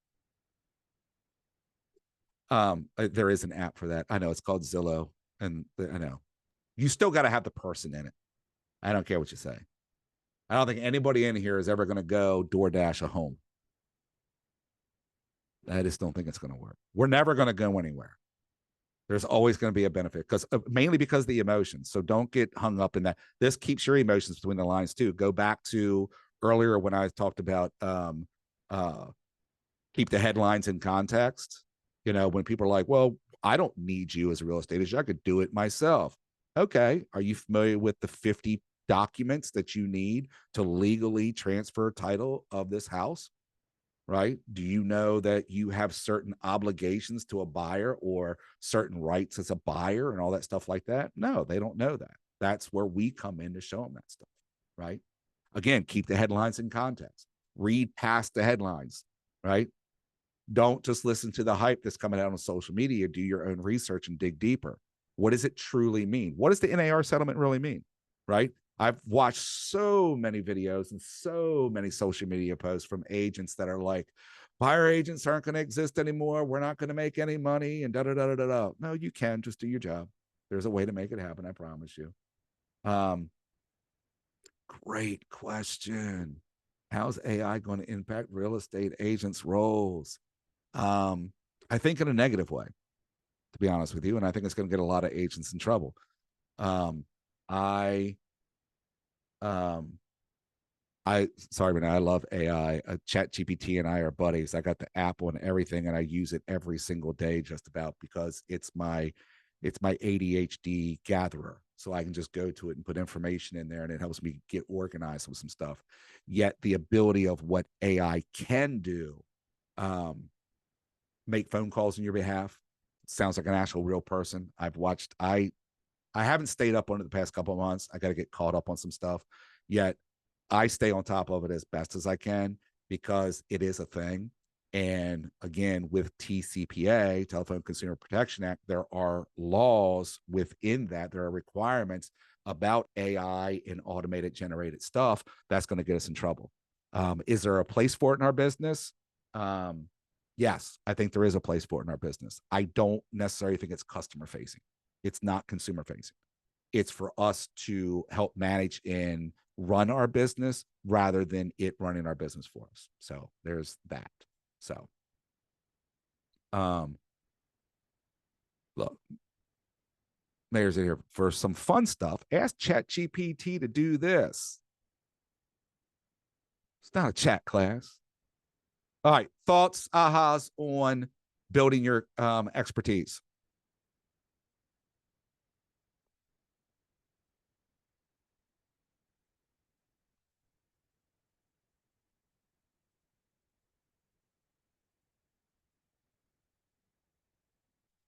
There is an app for that. I know it's called Zillow, and I know you still got to have the person in it. I don't care what you say. I don't think anybody in here is ever going to go DoorDash a home. I just don't think it's going to work. We're never going to go anywhere. There's always going to be a benefit mainly because of the emotions. So don't get hung up in that. This keeps your emotions between the lines too. Go back to earlier when I talked about keep the headlines in context. You know, when people are like, well, I don't need you as a real estate agent. I could do it myself. Okay. Are you familiar with the 50 documents that you need to legally transfer title of this house? Right? Do you know that you have certain obligations to a buyer or certain rights as a buyer and all that stuff like that? No, they don't know that. That's where we come in to show them that stuff, right? Again, keep the headlines in context. Read past the headlines, right? Don't just listen to the hype that's coming out on social media. Do your own research and dig deeper. What does it truly mean? What does the NAR settlement really mean, right? I've watched so many videos and so many social media posts from agents that are like, buyer agents aren't going to exist anymore. We're not going to make any money and da-da-da-da-da. No, you can just do your job. There's a way to make it happen. I promise you. Great question. How's AI going to impact real estate agents' roles? I think in a negative way, to be honest with you. And I think it's going to get a lot of agents in trouble. Sorry, but I love AI. ChatGPT and I are buddies. I got the app on everything and I use it every single day just about because it's my ADHD gatherer. So I can just go to it and put information in there and it helps me get organized with some stuff. Yet the ability of what AI can do, make phone calls on your behalf. Sounds like an actual real person. I haven't stayed up on it the past couple of months. I got to get caught up on some stuff. Yet I stay on top of it as best as I can because it is a thing. And again, with TCPA, Telephone Consumer Protection Act, there are laws within that. There are requirements about AI and automated generated stuff that's going to get us in trouble. Is there a place for it in our business? Yes, I think there is a place for it in our business. I don't necessarily think it's customer facing. It's not consumer facing. It's for us to help manage and run our business rather than it running our business for us. So there's that. So, look, Mayor's in here for some fun stuff. Ask ChatGPT to do this. It's not a chat class. All right, thoughts, ahas on building your expertise.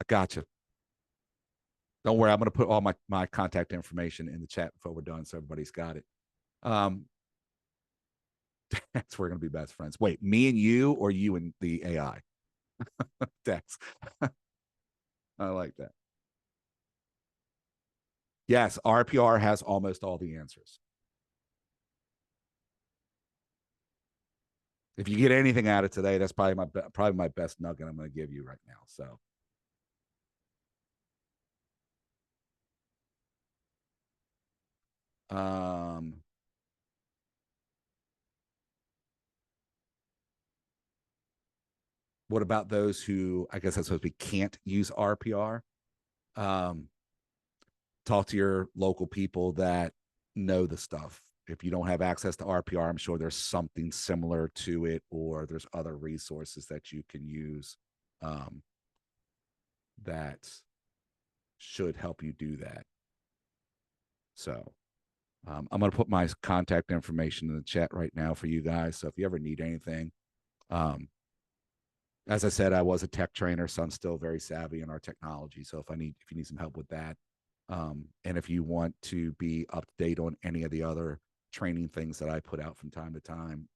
I gotcha. Don't worry, I'm going to put all my contact information in the chat before we're done, so everybody's got it. That's we're going to be best friends. Wait, me and you, or you and the AI? Dex. I like that. Yes, RPR has almost all the answers. If you get anything out of today, that's probably my best nugget I'm going to give you right now. So. What about those who, I guess that's supposed to be, can't use RPR? Talk to your local people that know the stuff. If you don't have access to RPR, I'm sure there's something similar to it, or there's other resources that you can use that should help you do that. So I'm going to put my contact information in the chat right now for you guys. So if you ever need anything, as I said, I was a tech trainer, so I'm still very savvy in our technology. So if you need some help with that, and if you want to be up to date on any of the other training things that I put out from time to time,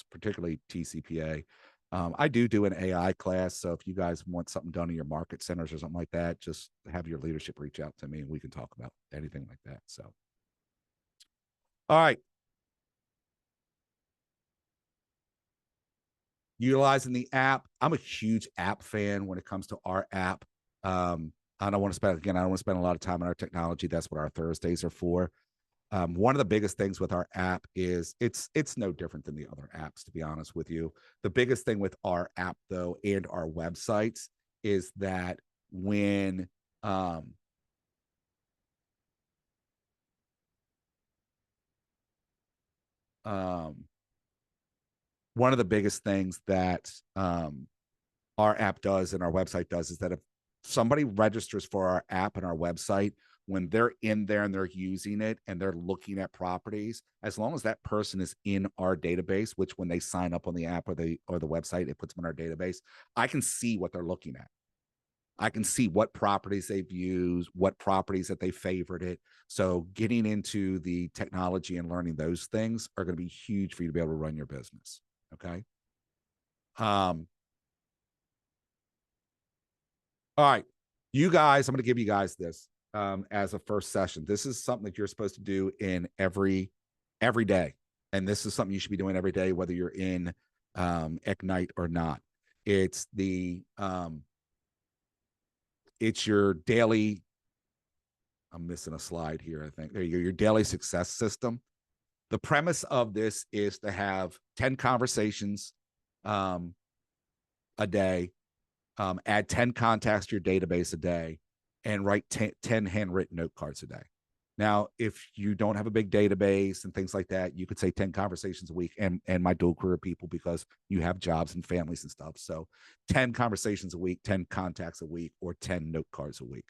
particularly TCPA, I do an AI class. So if you guys want something done in your market centers or something like that, just have your leadership reach out to me and we can talk about anything like that. So, all right. Utilizing the app. I'm a huge app fan when it comes to our app. I don't want to spend a lot of time on our technology. That's what our Thursdays are for. One of the biggest things with our app is it's no different than the other apps, to be honest with you. The biggest thing with our app, though, and our websites is that when one of the biggest things that our app does and our website does is that if somebody registers for our app and our website, when they're in there and they're using it and they're looking at properties, as long as that person is in our database, which when they sign up on the app or the website, it puts them in our database, I can see what they're looking at. I can see what properties they've used, what properties that they favored it. So getting into the technology and learning those things are going to be huge for you to be able to run your business. Okay. All right, you guys, I'm going to give you guys this as a first session. This is something that you're supposed to do in every day. And this is something you should be doing every day, whether you're in Ignite or not. It's it's your daily, I'm missing a slide here, I think. There you go, your daily success system. The premise of this is to have 10 conversations a day, add 10 contacts to your database a day, and write 10 handwritten note cards a day. Now, if you don't have a big database and things like that, you could say 10 conversations a week, and my dual career people, because you have jobs and families and stuff. So 10 conversations a week, 10 contacts a week, or 10 note cards a week.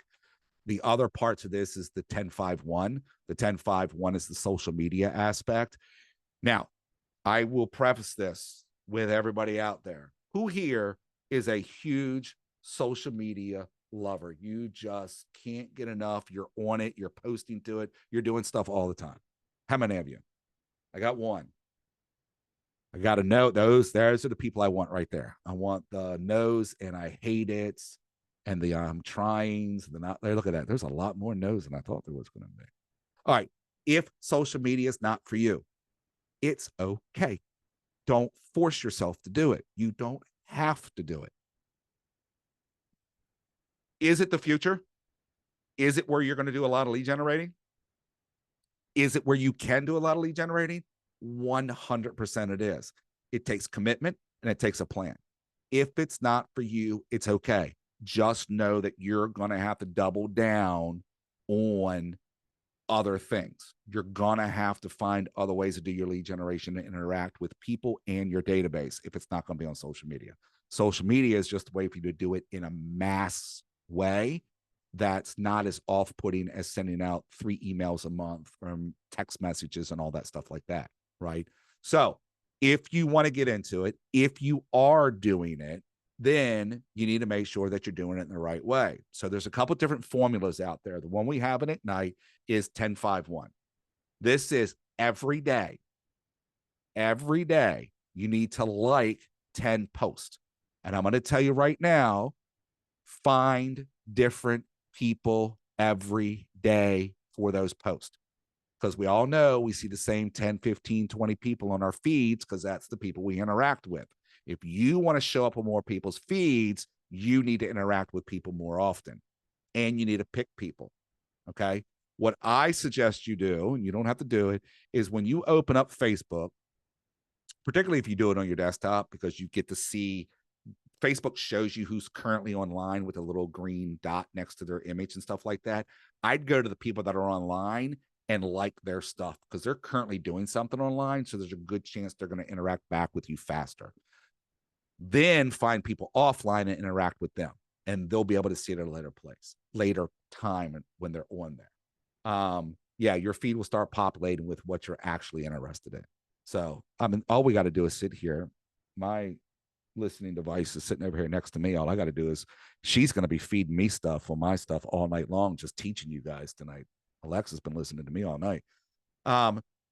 The other parts of this is the 10-5-1. The 10-5-1 is the social media aspect. Now, I will preface this with everybody out there. Who here is a huge social media lover? You just can't get enough. You're on it. You're posting to it. You're doing stuff all the time. How many of you? I got one. I got to know those are the people I want right there. I want the no's and I hate it. And the I'm tryings, the not there. Look at that. There's a lot more no's than I thought there was going to be. All right. If social media is not for you, it's okay. Don't force yourself to do it. You don't have to do it. Is it the future? Is it where you're going to do a lot of lead generating? Is it where you can do a lot of lead generating? 100% it is. It takes commitment and it takes a plan. If it's not for you, it's okay. Just know that you're going to have to double down on other things. You're going to have to find other ways to do your lead generation and interact with people and your database if it's not going to be on social media. Social media is just a way for you to do it in a mass way that's not as off-putting as sending out 3 emails a month from text messages and all that stuff like that, right? So if you want to get into it, if you are doing it, then you need to make sure that you're doing it in the right way. So there's a couple different formulas out there. The one we have in Ignite is 10-5-1. This is every day. Every day you need to like 10 posts. And I'm going to tell you right now, find different people every day for those posts. Because we all know we see the same 10, 15, 20 people on our feeds because that's the people we interact with. If you want to show up on more people's feeds, you need to interact with people more often. And you need to pick people. Okay. What I suggest you do, and you don't have to do it, is when you open up Facebook, particularly if you do it on your desktop, because you get to see Facebook shows you who's currently online with a little green dot next to their image and stuff like that. I'd go to the people that are online and like their stuff because they're currently doing something online. So there's a good chance they're going to interact back with you faster. Then find people offline and interact with them, and they'll be able to see it at a later time when they're on there. Yeah, your feed will start populating with what you're actually interested in. So, I mean, all we got to do is sit here. My listening device is sitting over here next to me. All I got to do is she's going to be feeding me stuff on my stuff all night long, just teaching you guys tonight. Alexa's been listening to me all night.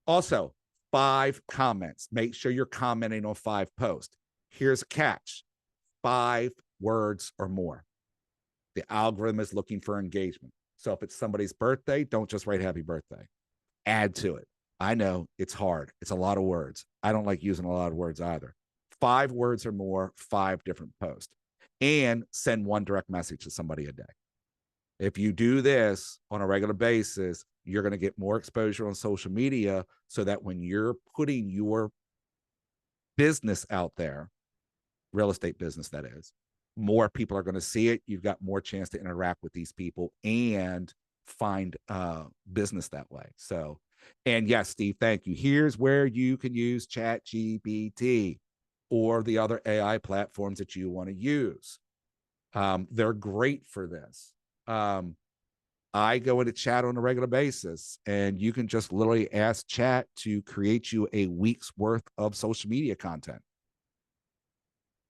Also, 5 comments. Make sure you're commenting on 5 posts. Here's a catch: 5 words or more. The algorithm is looking for engagement. So if it's somebody's birthday, don't just write happy birthday. Add to it. I know it's hard. It's a lot of words. I don't like using a lot of words either. 5 words or more, 5 different posts, and send 1 direct message to somebody a day. If you do this on a regular basis, you're going to get more exposure on social media so that when you're putting your business out there, real estate business that is, more people are going to see it. You've got more chance to interact with these people and find business that way. So, and yes, Steve, thank you. Here's where you can use ChatGPT or the other AI platforms that you want to use. They're great for this. I go into chat on a regular basis, and you can just literally ask chat to create you a week's worth of social media content.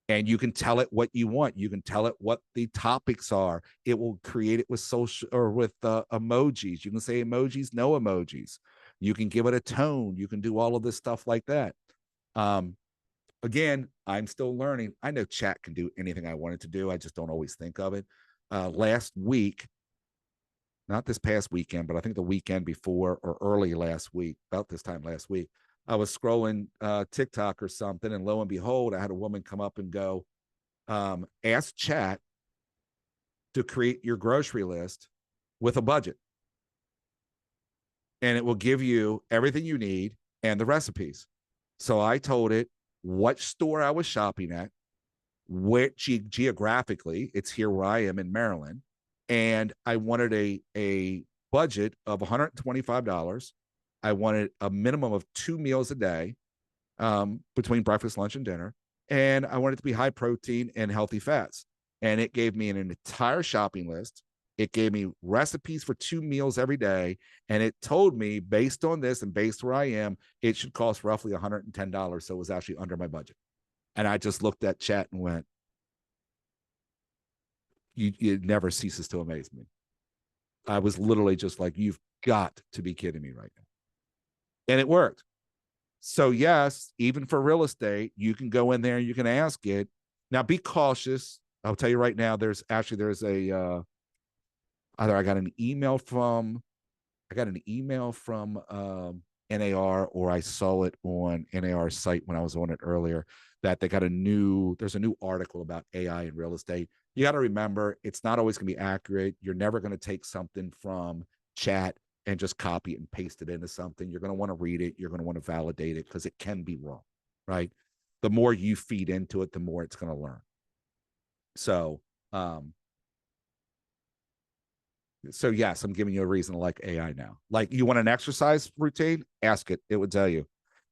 And you can tell it what you want. You can tell it what the topics are. It will create it with social or with emojis. You can say emojis, no emojis. You can give it a tone. You can do all of this stuff like that. Again, I'm still learning. I know chat can do anything I want it to do. I just don't always think of it. Last week, not this past weekend, but I think the weekend before or early last week, about this time last week, I was scrolling TikTok or something, and lo and behold, I had a woman come up and go, ask chat to create your grocery list with a budget. And it will give you everything you need and the recipes. So I told it what store I was shopping at, which geographically, it's here where I am in Maryland. And I wanted a budget of $125. I wanted a minimum of 2 meals a day between breakfast, lunch, and dinner. And I wanted it to be high protein and healthy fats. And it gave me an entire shopping list. It gave me recipes for 2 meals every day. And it told me, based on this and based where I am, it should cost roughly $110. So it was actually under my budget. And I just looked at chat and went, it never ceases to amaze me. I was literally just like, you've got to be kidding me right now. And it worked. So yes, even for real estate, you can go in there and you can ask it. Now be cautious. I'll tell you right now, there's a, either I got an email from NAR, or I saw it on NAR's site when I was on it earlier. that they got there's a new article about AI in real estate. You got to remember, it's not always going to be accurate. You're never going to take something from chat and just copy it and paste it into something. You're going to want to read it. You're going to want to validate it because it can be wrong, right? The more you feed into it, the more it's going to learn. So yes, I'm giving you a reason to like AI now. Like, you want an exercise routine? Ask it. It would tell you.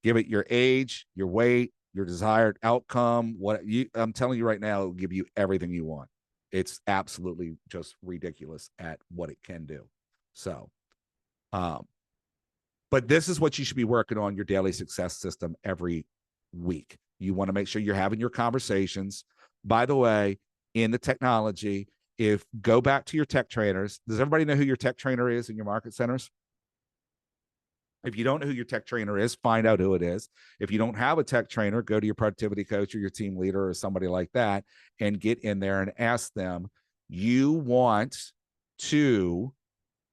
Give it your age, your weight, your desired outcome. I'm telling you right now, it will give you everything you want. It's absolutely just ridiculous at what it can do. So, but this is what you should be working on, your daily success system every week. You want to make sure you're having your conversations. By the way, in the technology, go back to your tech trainers. Does everybody know who your tech trainer is in your market centers? If you don't know who your tech trainer is, find out who it is. If you don't have a tech trainer, go to your productivity coach or your team leader or somebody like that and get in there and ask them, you want to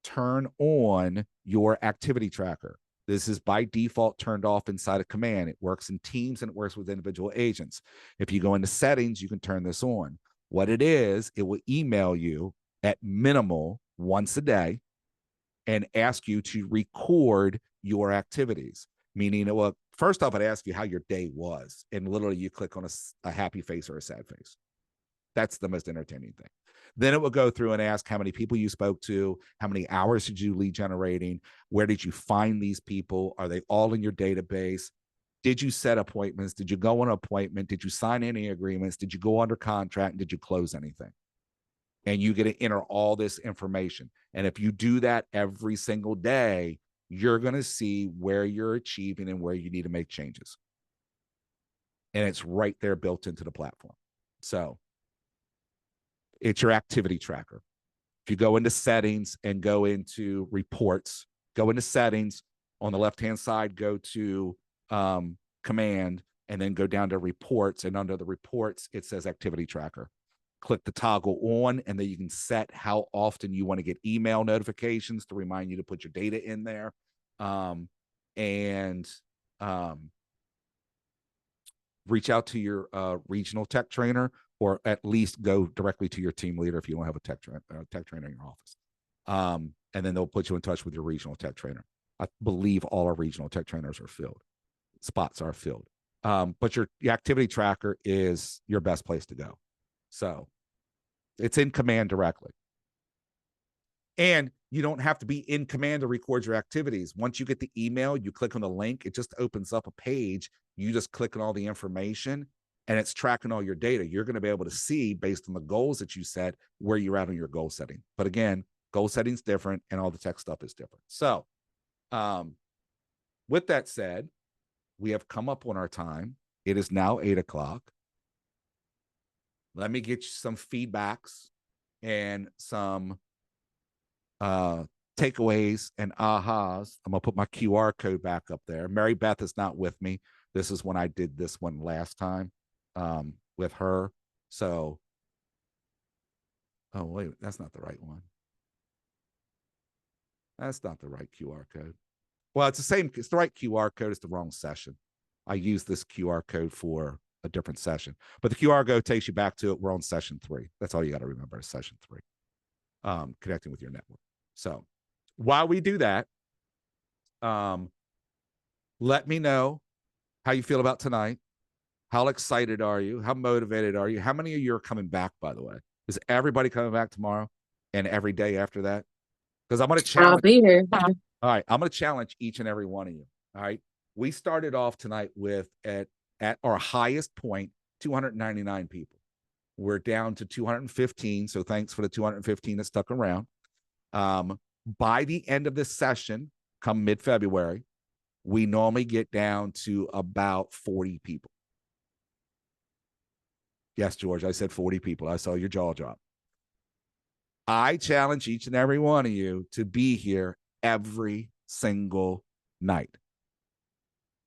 turn on your activity tracker. This is by default turned off inside of Command. It works in teams and it works with individual agents. If you go into settings, you can turn this on. What it is, it will email you at minimal once a day and ask you to record your activities. Meaning, well, first off, I'd ask you how your day was. And literally you click on a happy face or a sad face. That's the most entertaining thing. Then it will go through and ask how many people you spoke to, how many hours did you lead generating, where did you find these people, are they all in your database, did you set appointments, did you go on an appointment, did you sign any agreements, did you go under contract, and did you close anything? And you get to enter all this information. And if you do that every single day, you're going to see where you're achieving and where you need to make changes. And it's right there built into the platform. So it's your activity tracker. If you go into settings and go into reports, go into settings on the left-hand side, go to command, and then go down to reports. And under the reports, it says activity tracker. Click the toggle on, and then you can set how often you want to get email notifications to remind you to put your data in there. Reach out to your regional tech trainer, or at least go directly to your team leader if you don't have a tech trainer in your office. And then they'll put you in touch with your regional tech trainer. I believe all our regional tech trainers are filled. Spots are filled. But your activity tracker is your best place to go. So it's in command directly. And you don't have to be in command to record your activities. Once you get the email, you click on the link, it just opens up a page. You just click on all the information and it's tracking all your data. You're going to be able to see, based on the goals that you set, where you're at on your goal setting. But again, goal setting is different and all the tech stuff is different. So with that said, we have come up on our time. It is now 8 o'clock. Let me get you some feedbacks and some takeaways and ahas. I'm going to put my QR code back up there. Mary Beth is not with me. This is when I did this one last time with her. So, oh, wait, that's not the right one. That's not the right QR code. Well, it's the same. It's the right QR code. It's the wrong session. I use this QR code for a different session, but the QR code takes you back to it. We're on session 3. That's all you got to remember is session 3, connecting with your network. So while we do that, let me know how you feel about tonight. How excited are you? How motivated are you? How many of you are coming back, by the way? Is everybody coming back tomorrow and every day after that? Because I'm going to challenge. I'll be here. All right. I'm going to challenge each and every one of you. All right. We started off tonight with at our highest point, 299 people. We're down to 215. So thanks for the 215 that stuck around. By the end of this session, come mid-February, we normally get down to about 40 people. Yes, George, I said 40 people. I saw your jaw drop. I challenge each and every one of you to be here every single night.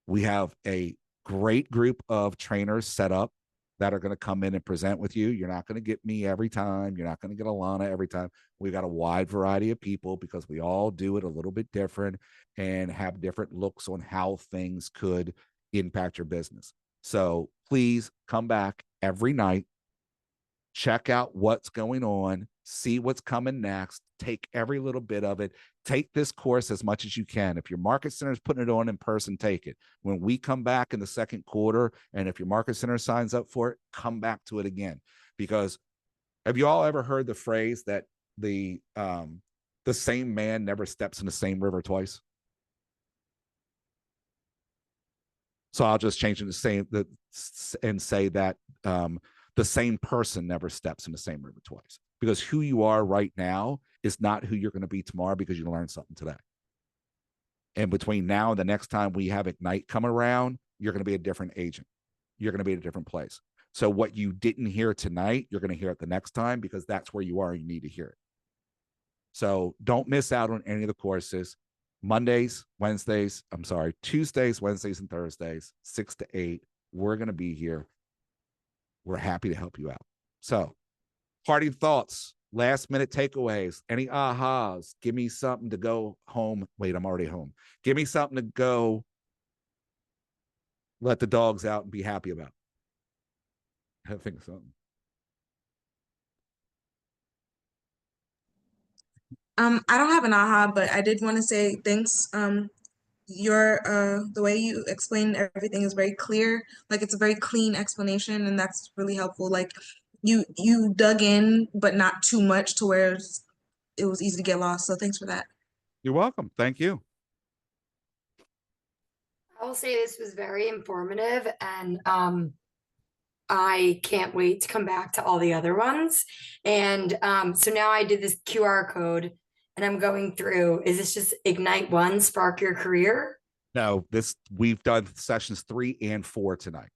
We have a great group of trainers set up that are going to come in and present with you. You're not going to get me every time. You're not going to get Alana every time. We've got a wide variety of people because we all do it a little bit different and have different looks on how things could impact your business. So please come back every night, check out what's going on, see what's coming next, take every little bit of it. Take this course as much as you can. If your market center is putting it on in person, take it. When we come back in the second quarter, and if your market center signs up for it, come back to it again. Because have you all ever heard the phrase that the same man never steps in the same river twice? So I'll just change it and say that the same person never steps in the same river twice, because who you are right now is not who you're going to be tomorrow, because you learned something today. And between now and the next time we have Ignite come around, you're going to be a different agent. You're going to be at a different place. So what you didn't hear tonight, you're going to hear it the next time, because that's where you are. You need to hear it. So don't miss out on any of the courses. Tuesdays, Wednesdays, and Thursdays, 6 to 8. We're going to be here. We're happy to help you out. So, parting thoughts, last minute takeaways, any ahas? Give me something to go home. Wait, I'm already home. Give me something to go let the dogs out and be happy about. I think of something. I don't have an aha, but I did want to say thanks. The way you explain everything is very clear. Like, it's a very clean explanation, and that's really helpful. Like, you dug in, but not too much to where it was easy to get lost. So thanks for that. You're welcome. Thank you. I will say this was very informative, and I can't wait to come back to all the other ones. And so now I did this QR code and I'm going through. Is this just Ignite 1, Spark Your Career? No, we've done sessions 3 and 4 tonight.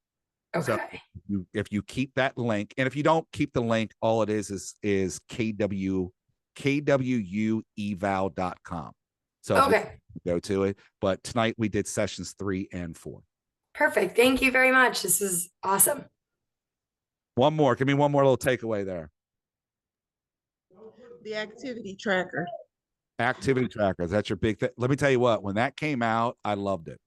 Okay. So if you keep that link, and if you don't keep the link, all it is kwueval.com. So okay, go to it. But tonight we did sessions 3 and 4. Perfect. Thank you very much. This is awesome. One more. Give me one more little takeaway there. The activity tracker. Activity trackers. That's your big thing. Let me tell you what, when that came out, I loved it.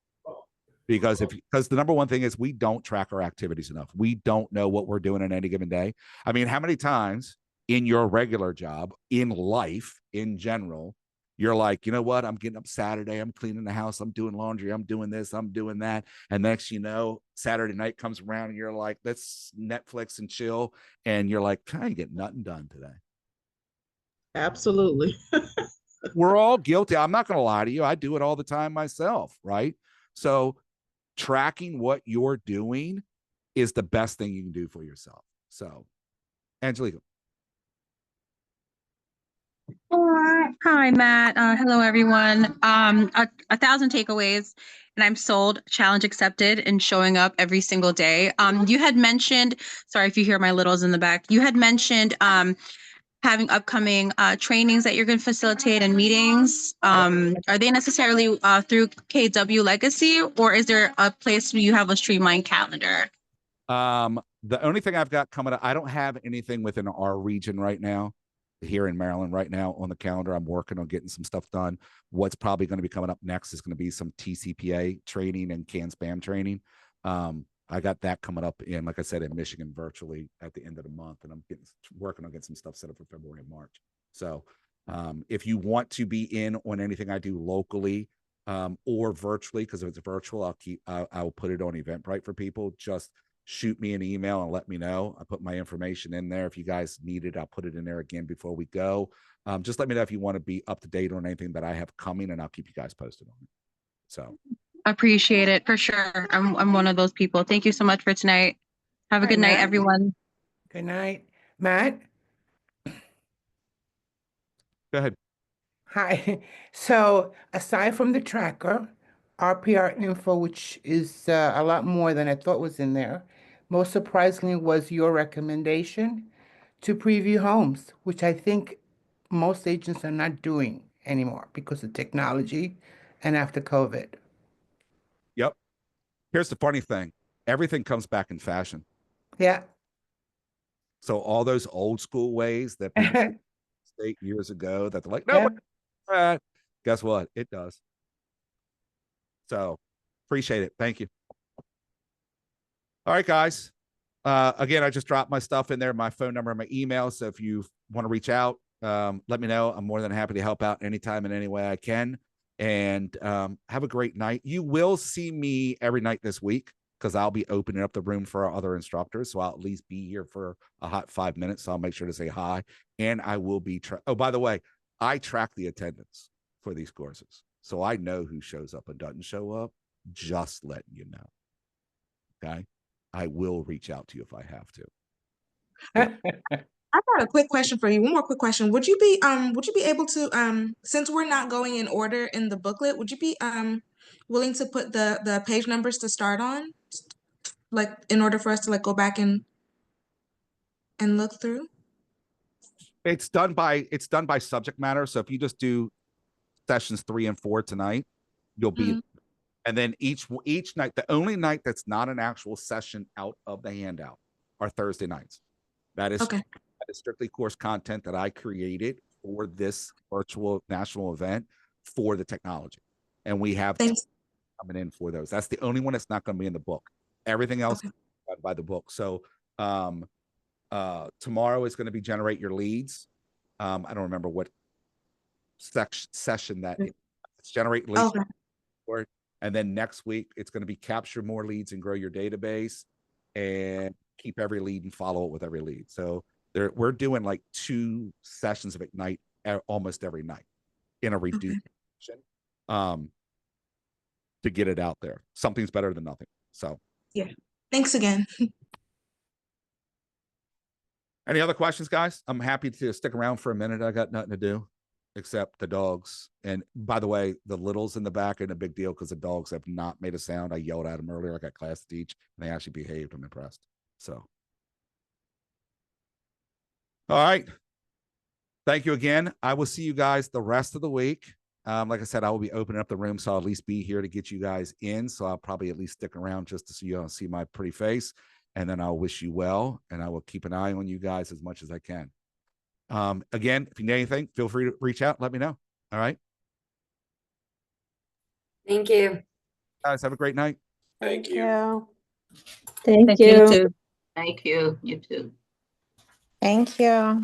Because the number one thing is we don't track our activities enough. We don't know what we're doing on any given day. I mean, how many times in your regular job, in life, in general, you're like, you know what? I'm getting up Saturday. I'm cleaning the house. I'm doing laundry. I'm doing this. I'm doing that. And next, Saturday night comes around and you're like, let's Netflix and chill. And you're like, I ain't get nothing done today. Absolutely. We're all guilty. I'm not going to lie to you. I do it all the time myself, right? So tracking what you're doing is the best thing you can do for yourself. So, Angelica. Hi, Matt. Hello, everyone. 1,000 takeaways, and I'm sold. Challenge accepted, and showing up every single day. You had mentioned, sorry if you hear my littles in the back. You had mentioned having upcoming trainings that you're going to facilitate and meetings. Are they necessarily through KW Legacy, or is there a place where you have a streamlined calendar? The only thing I've got coming up, I don't have anything within our region right now. Here in Maryland right now on the calendar. I'm working on getting some stuff done. What's probably going to be coming up next is going to be some TCPA training and CAN spam training. I got that coming up in, like I said, in Michigan virtually at the end of the month, and I'm working on getting some stuff set up for February and March. So if you want to be in on anything I do locally or virtually, because if it's virtual, I will put it on Eventbrite for people. Just shoot me an email and let me know. I put my information in there. If you guys need it, I'll put it in there again before we go. Just let me know if you want to be up to date on anything that I have coming, and I'll keep you guys posted on it. So appreciate it for sure. I'm one of those people. Thank you so much for tonight. Have a good night, everyone. Good night, Matt. Go ahead. Hi. So aside from the tracker, RPR info, which is a lot more than I thought was in there, most surprisingly was your recommendation to preview homes, which I think most agents are not doing anymore because of technology and after COVID. Yep. Here's the funny thing. Everything comes back in fashion. Yeah. So all those old school ways that people said years ago that they're like, no, guess what? It does. So appreciate it. Thank you. All right, guys. Again, I just dropped my stuff in there, my phone number and my email. So if you want to reach out, let me know. I'm more than happy to help out anytime in any way I can. And have a great night. You will see me every night this week because I'll be opening up the room for our other instructors. So I'll at least be here for a hot 5 minutes. So I'll make sure to say hi. And I will be, oh, by the way, I track the attendance for these courses. So I know who shows up and doesn't show up, just letting you know. Okay. I will reach out to you if I have to. I've got a quick question for you. One more quick question. Would you be able to since we're not going in order in the booklet, would you be willing to put the page numbers to start on? Like in order for us to like go back and look through? It's done by subject matter. So if you just do sessions 3 and 4 tonight, you'll be and then each night, the only night that's not an actual session out of the handout are Thursday nights. That is strictly course content that I created for this virtual national event for the technology. And we have coming in for those. That's the only one that's not going to be in the book. Everything else is done by the book. So tomorrow is going to be generate your leads. I don't remember what session that is. It's generate leads. And then next week, it's going to be capture more leads and grow your database and keep every lead and follow it with every lead. So we're doing like 2 sessions of Ignite almost every night in a reduced session to get it out there. Something's better than nothing. So yeah, thanks again. Any other questions, guys? I'm happy to stick around for a minute. I got nothing to do except the dogs. And by the way, the littles in the back ain't a big deal because the dogs have not made a sound. I yelled at them earlier. I got class to teach and they actually behaved. I'm impressed. So. All right. Thank you again. I will see you guys the rest of the week. Like I said, I will be opening up the room, so I'll at least be here to get you guys in. So I'll probably at least stick around just to see you see my pretty face. And then I'll wish you well. And I will keep an eye on you guys as much as I can. Again, if you need anything, feel free to reach out. Let me know. All right. Thank you. Guys, have a great night. Thank you. Thank you. Thank you. You too. Thank you.